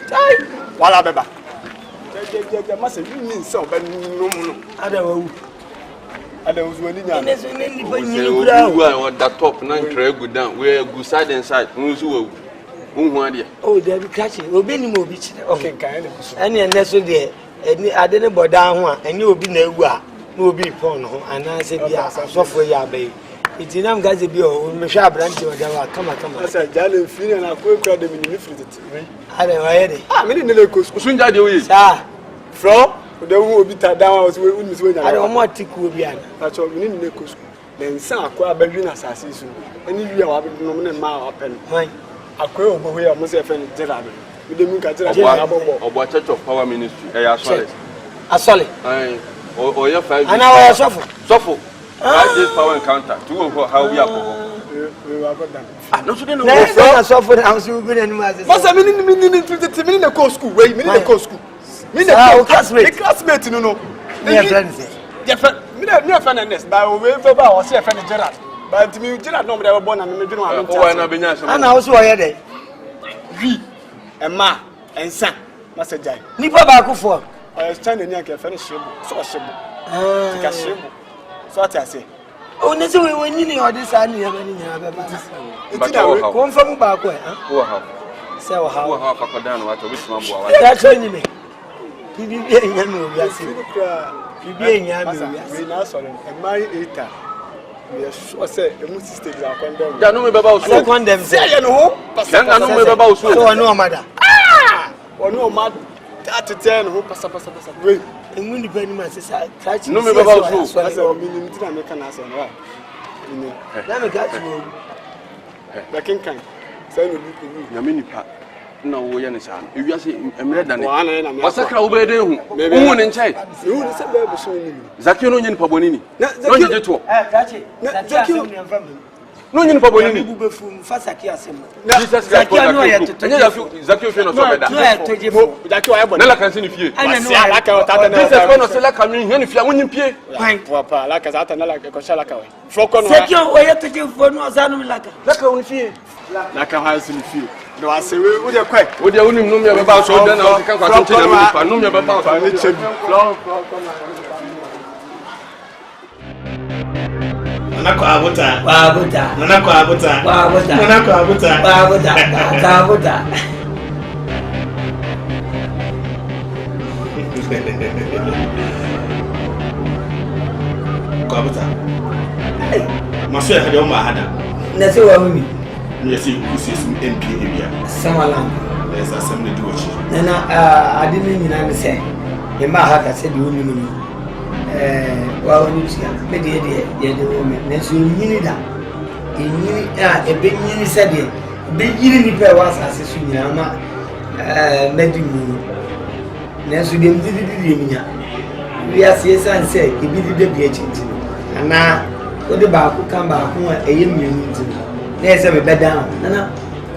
Tai. Wala beba. Masa ni nsa obanom no. Ada wawu. Ada uzwani nya. Neso ne ni pa nyini kura. We are on the top na nkra gu down. We are good side and side. Nzu wawu. Unhu ade. Oh, there be catch. Obi ni mo bi chire. Okay, kan na kuso. Ani neso de eni ade ne boda ho a eni obi na ewu a na obi pon ho ana se bia sofo ya bai. Itinam gaze bi o me hwa abranti oda wa kama. Asa jale fini na ko ekura de mini friti. Ade wa ye de. Mini ne ko sunja de oyi. Sa. From the wo obi ta down was we miss we nya. Ade o mo atiku obi ana. Acho mini ne ko school. Den san akwa abadwi na asase su. Eni wi a wa no ne ma wa pen. Wan. Akwa o mo we mo se fe ni Gerard. We de mu ka Gerard abobo. Obo Church of Power Ministry. Asole. Asole. Oh, yeah, 5. Ana wa sofo. Sofo. I just power encounter. To how we are. We were got them. No, so no. Na sofo na so bi na ma se. Masa mini na ko school. Wait, mini na ko school. Mini na classmate. The classmate no. Me friend say. Your friend. Me friend next. Ba we ba o se friend Gerard. Ba ntimi Gerard no me dey born na me dwenu am. O wa na benya so. Ana wo so ye dey. Wi. Emma. Ensa. Masa jai. Nipa ba ku fo. I stand in here and finish shebo. So shebo. Tika shebo. So what I say? Oh, ne se we wani ni odi sa ni ya bani nya ba ba. Iti da we ko mfa ba ko Wo ha. Se wo ha. Wo ha fa ko dan wa to bisma bo wa. Ya cho ni me. Bibi bi enya me obi ase. Bibi enya me obi ase. We na so no. E marry eta. We sure say e mu sisters are condemn. Da no me baba osu. Se condemn. Say ye no ho. Dan no me baba osu. So no amada. Ono ma that 10 ho pasa. Wait. Emu ni bani ma se sa catch. No me baba osu. Asa o minim tina me kana asa no. Ni. Na me catch wo. Da kinkan. Say no bi. Na me nipa. Na wo ye ne sa. Ewiase emre da ne. Wa na me. Wasakra wo be de hu. Hu ne nchai. Hu ne se be bo so ni. Zakio no nyin pabonini. No nyin to. Catch. Zakio no nyin pabonini. Bu be fu fasaki asem. Jesus Zakio no ye to. Enya Zakio fe no so be da. No ye to je fu. Zakio ayo bo. Na la kan se ni fie. Wasi alaka o tata na. Jesus fe no se la kan ni hia ni fie wonyin pie. Papa alaka za tata na la ko shala ka we. Froko no. Zakio o ye to je fu no azanu laka. Laka woni fie. Laka ha se ni fie. No asewe wo de kwai. Wo de wonim no me be ba so da na o kan kwa so tele me pa no me be ba so. Ni chebi. Nanako abuta. Wabuta. Nanako abuta. Wabuta. Nanako abuta. Wabuta. Kabuta. Abuta. Maso ya hade o ma hada. Na se wa mumi. Ni se ku se sum MP area. Samalam. Esa sam ne duochi. Nana ade ni nyina ne se. E ma hada se de oni mu. Wa oni tia. Me de wo me. Na so nyini da. Enyini ebe nyini se de. Be yiri ni pe wa asase su nyina ma medi mu. Na so dem didi minya. Wi ase sanse e bi de bi echinti. Ana o de ba ku kan ba ku eye mienu nti. Na ese be bedan. Nana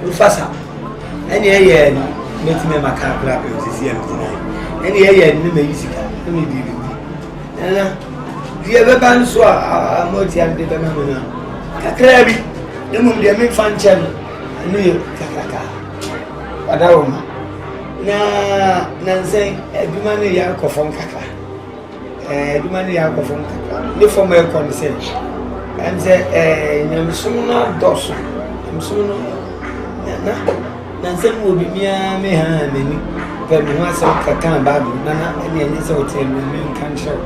u fasa. Eni eye metime makakra pe osisi em tinai. Eni eye ni me yisika. Emi bi. Nana die be ban so a moti am de be na na. Kakra bi. Nemum de me fan chen. Anu ye kakaka. Wadawo ma. Na nsen eduma ne ya kofon kakra. Eduma ne ya kofon kakra. Ne form e konse. Enze nyamsum na doso. Nyamsum no na nsen wo bi mia me ha meni. Pe me wa so kaka babu na ene enye se hotel me kan show.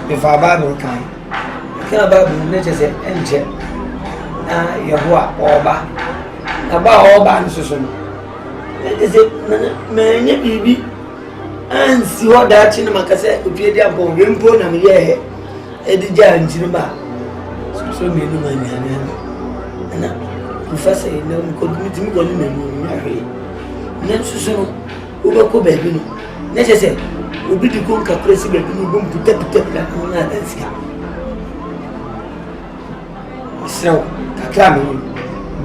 Me fa babu kan. Ka babu ne chese enje. Na Yehowa oba. Na ba oba nsusu no. Ese na nye bibi ansi ho da chi na makase opie dia bon wempo na me ye edija nchini ba. So me no man ya na professor ina ko mitimi ko ni me mu ahwe. Na nsusu no oba ko ba bi no. Na chese obi di ko nka presi ba bi no bom puta na na danska. So kakra me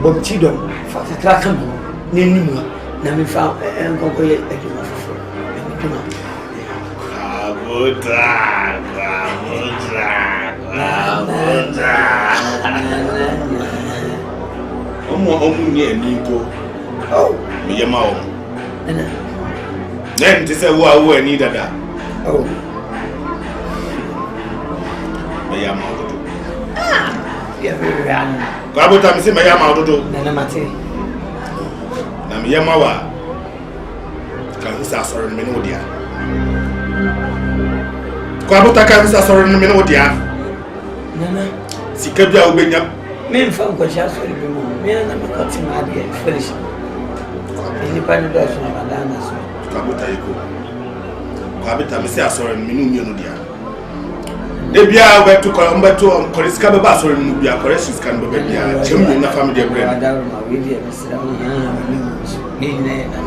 bom chido fa kakra kan ni nimu na me fa enko ko ye eduma fofo eduma Oh, me yama o. Then this is who I need that. Oh. Me yama o. Yeah, very rare. Kwabo tam se me yama o do. Na mate. Na me yama wa. Kan sa sorry me no dia. Kwabo ta kan sa sorry me no dia. Nana. Sika bia obenya. Me mfa nkocha sorry be mo. Me na me koti ma dia finish. Ni pa ni do so na badana so. Kwabo ta yiko. Kwabo ta me se asori me no no dia. De bia obeto ko mbeto korisika be ba sorry mu bia corrections kan be bia. Chem na family de brand. Ada ma we dia me sira mo na ni ne na.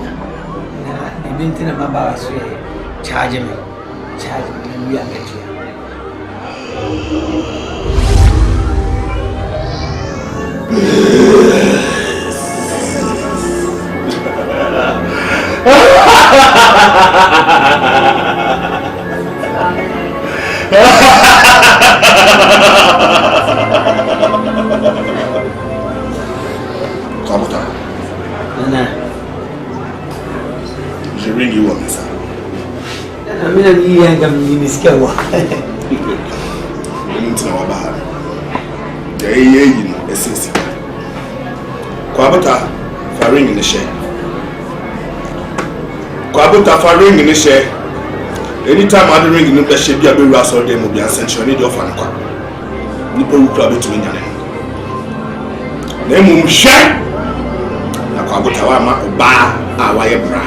Na binti na maba so charge me we are get here. Kabuta. Nana. Je ring you up, sir. Amina ni yanga mnisikia wa. Ntina wa bahari. Ya yi no esisi. Kabuta for ring in the share. Kabuta for ring in the share. Anytime I ring in the share bia be ru aso dem obi ascension ni do fa nkwa. Nipa wu kra betu nyane. Na emu hwe. Na Kabuta wa ma oba a wa ye bra.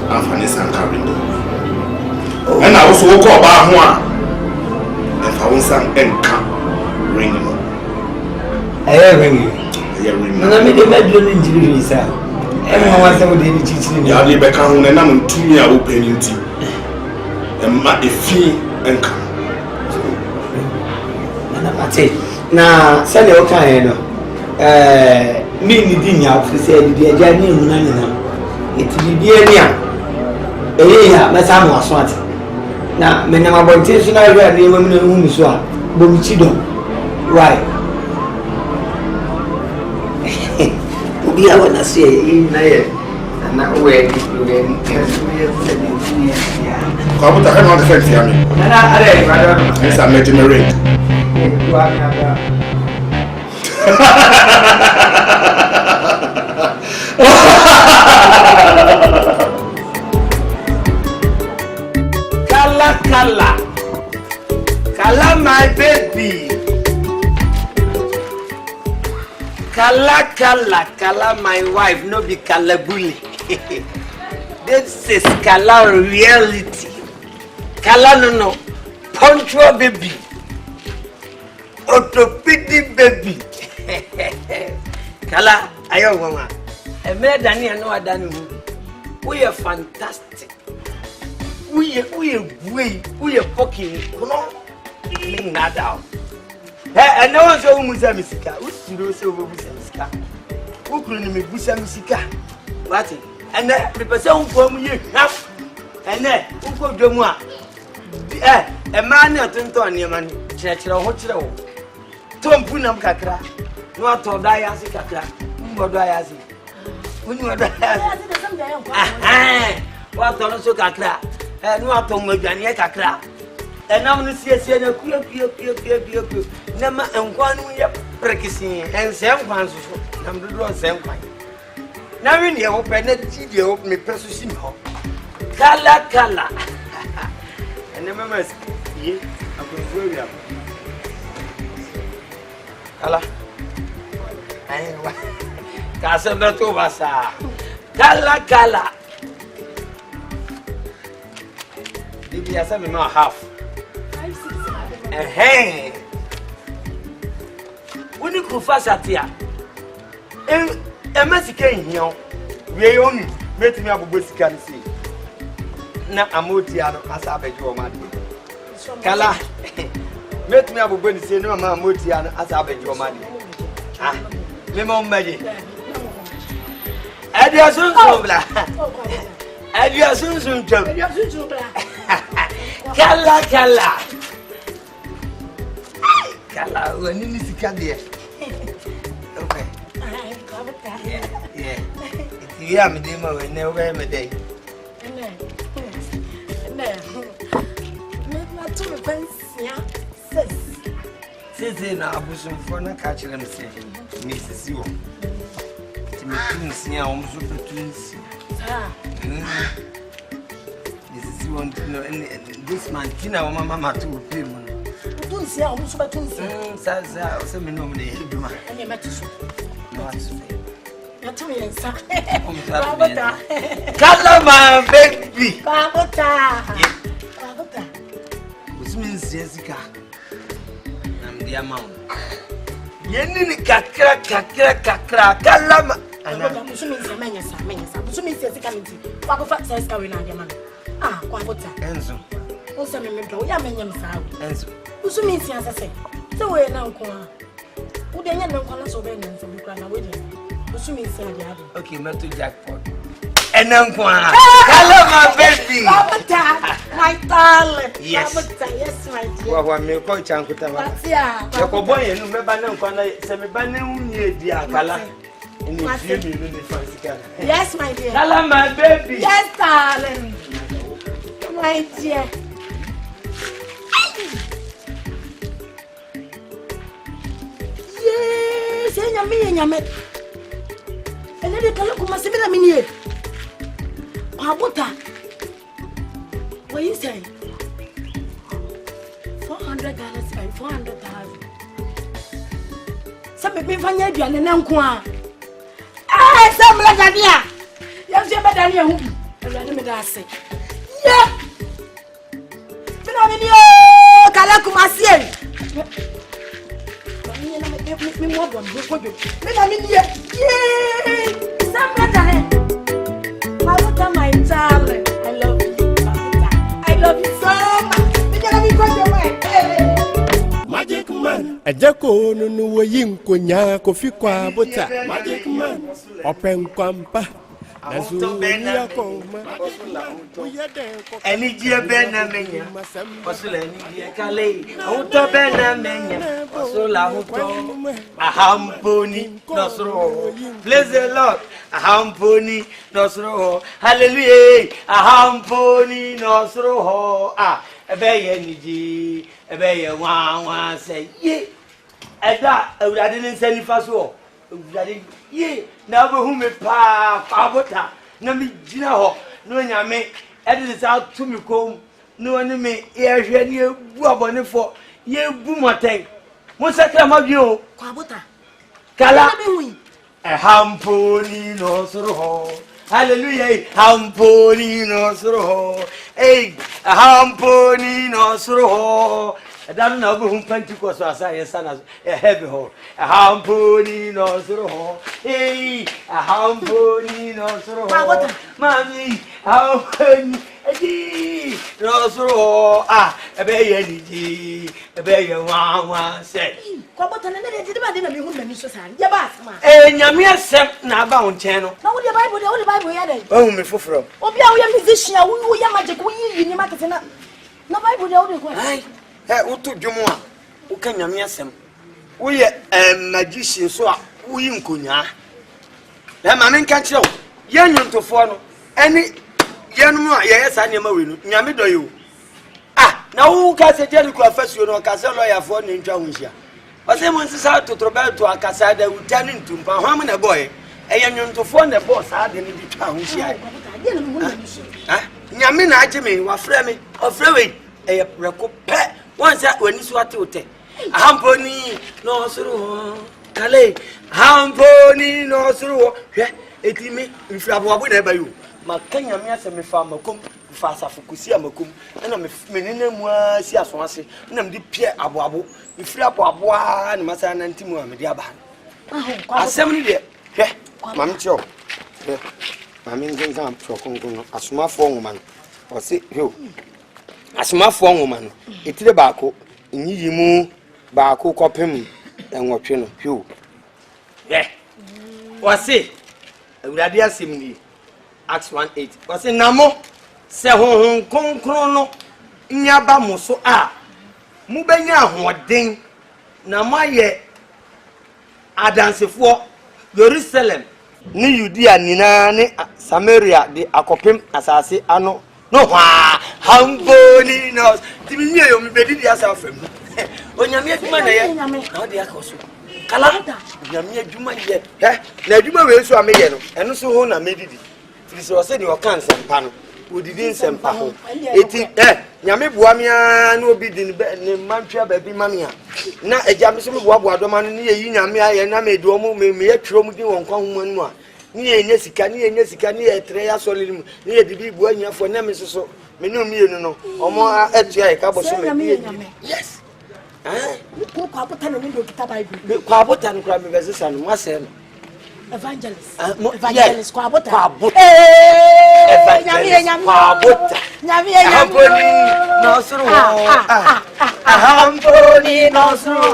Afane sankari ndo. And I also woke up by one. If I want some enka ring. I ring. Na me de medro injury sir. Everyone wants to do the teaching. Ya de beka ho na nam ntumi a wo pani nti. Emma efi enka. Na mate. Na send your kind no. Me ni di nya ofisi e di aja ni ehuna ni na. Eti bi ani a. Ya masa mo asante. Na me na mabonte so na ria ni mo na hu mi so a. Bo mi chi do. Right. Obi a wana se na ye. Na we ni Kabuta kan on the fence ya me. Na are brother. Yes, I met him a ring. Kala my baby. Kala my wife, no be Kalabuli. This is Kala reality. Kala no, punctual baby. Orthopedic baby. Kala, ayo mama. Eme Dani ano adani hu. We are fantastic. We are fucking no. Nada. And no one so musa misika. We do so musa misika. Who couldn't make musa misika? What? And then the person from you half. And then who could do more? A man at Antonio church or hotel. Tom Punam Kakra. No to die as a kakra. What do I ask you? When you are what on so kakra? And what on Mojania kakra? And now you see a queer. Nama and one we are practicing and some ones and the draw same kind. Now in the open it, you open me person. Kala. And remember, ye, I will go up. Kala. Kasanda tu basa. Kala. Did you say me more half? 5, 6. When you go fast at here, a Mexican here, we only met me up with Canisi. Na Amotiano, as I beg your money. Kala, met me up with the same Amotiano, as I beg your money. Ah, Lemon Magic. Adiasun Sobla. Adiasun Sobla. Kala. Kala, when you see Kadia. Okay. Yeah. You are my demo and never my day. Since now, I was for not catching them say, Mrs. You. Twins, yeah, almost super twins. Mrs. You want to know this man, Tina, Mamma, to pay money. Don't say almost super twins. Some nominate him. And you met to show. Kalama baby. Which means Jessica. I'm the amount. Yenny kakra kalama. Which means a man, which means Jessica. What the fuck says going on, your man? Ah, Quabota. Enzo. Also, remember, we are men yourself. Enzo. Which means, as I say, so we're now. Who then you know, so then, and so we can away. Okay, Metal jackpot. And then, hello, my baby. My darling. Yes, my dear. Well, I'm your coach, Uncle Tamara. Your boy, and remember, no one semi banning dear Kala. Yes, my dear. Hello, my baby. Yes, darling. My dear. Yes, and me. And then they call it Kumasibila Mini. Pabota. What you say? $400 by 400,000. Some people find you and an uncle. Ah, some like a dear. Yes, you're better than you. And I say, yeah. Kalakumasi. Me more than you. Matilda, my darling, I love you. Matilda, I love you so much. Magic man, Agya Koo no yin konya kofi kwa bota. Magic man, open kwampa. Any dear Benamenia, Pasula, any Calais, Auto Benamenia, Pasula, a ham pony, Nosro. Bless the Lord, a ham pony, Nosro. Hallelujah, a ham pony, Nosro. Ah, a bay energy, a bay one say, ye. At that, I didn't send you fast war. Ye, now whom me pa, no me dinner, no yame, edit out to me comb, no enemy, air, you wobbly for ye boomer. Monsacram of you, Quabota. Cala, a ham pony, no soro. Hallelujah, ham pony, no soro. Eh, a ham pony, no soro. I don't know whom Pentecost was I son as a heavy hole. A ham pony no soro. Hey, a ham pony no soro. Mammy, how pony no soro. Ah, a bay a bay one said. Quabota and I didn't know women, Mrs. Hand. Yabas, and Yamia sent Nabound channel. Now, the Bible, the only Bible had it. Oh, me for from. Oh, be our musician, we are magic, we in your market. No Bible, the only one. Hey, what to Jumwa? Who can you miss him? We are a magician, so we in Kunya. The man can't show. Young to follow any young, yes, I never will. Yamido you. Ah, now who can say Jericho first, you know, Castle lawyer for Ninja. But then once it's out to Trobel to a Casada, we turn into Pahaman a boy. A young to phone the boss, I didn't be town. Yamina Jimmy was framing or framing a record pet. Once that when you swat to take a hampony, no suru, Calais, hampony, no suru. It me if you have one whenever you. Macanya Mias and me farmer come fast for Kusia Macum, and I'm a minimum was yes, once, and I'm the Pierre Abu, if you have Abua and Massan and Timo and Diaban. I 70 there. Mammy Joe. I mean, a small woman or sit you. A small woman, it's the barco, in you barco copim and what you know. Yeah. What's it? A radia simile. Acts 1:8. What's in Namo? Say home, chrono. nyaba mo so a mo benya ahoden na maye adansefo Jerusalem ni Judea nyina ni Samaria de akopem asase ano no hwa hamboni no timinye yo mbedi di asa fam onyame adwuma na ye na de akoso kala onyame adwuma ye na adwuma we so ameye no eno so ho na medidi firi so se ni o kan sempa no odidi nsempa ho eti nyame boa mia na obi di ne mantwa ba bi mamia na agya me so me boa boa do ma no ne yi nyame aye na me do mu me yatwiro mu di won kwa ho mu a ni enye sika ni etre ya solimu ni edibi bu anyafo na me so me no mienu no omo etua e ka bo so me yes ko kwa bota na ndo kita bible kwa bota no kra me bezesa no mase no evangelist kwa bota evangelist kwa bota hamboni no suru hamboni no suru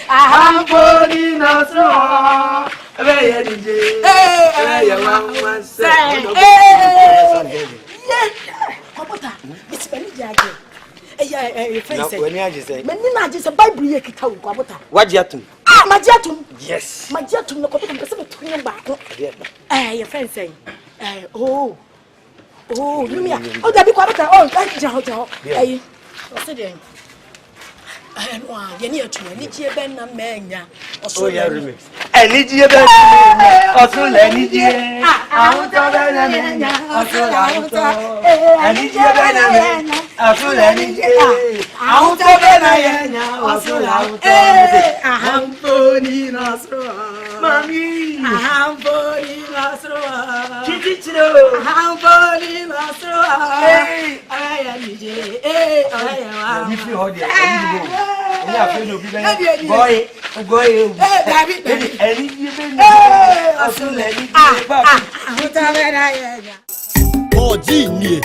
hamboni no suru Ebe DJ ya mama say Kwabota it's been jage friend say when you say me na je say bible ye kita wo kwabota wajiatum majiatum yes majiatum na kwabota mpese betunye baako your friend say lumia o da bi kwabota jaho o se den yeni atuma ni gie ben na menya oso ya remix ni gie ben oso le ni gie awuto ben na menya oso la awuto ni gie ben na menya oso le ni gie awuto ben na menya oso la awuto ahamboni nasro mami ahamboni nasro chichichiro ahamboni nasro aya ni gie aya ni fi hodi ni afi no bi ben boy baby eni gie ben oso le ni gie ba ahamboni na yenya Boadi nie.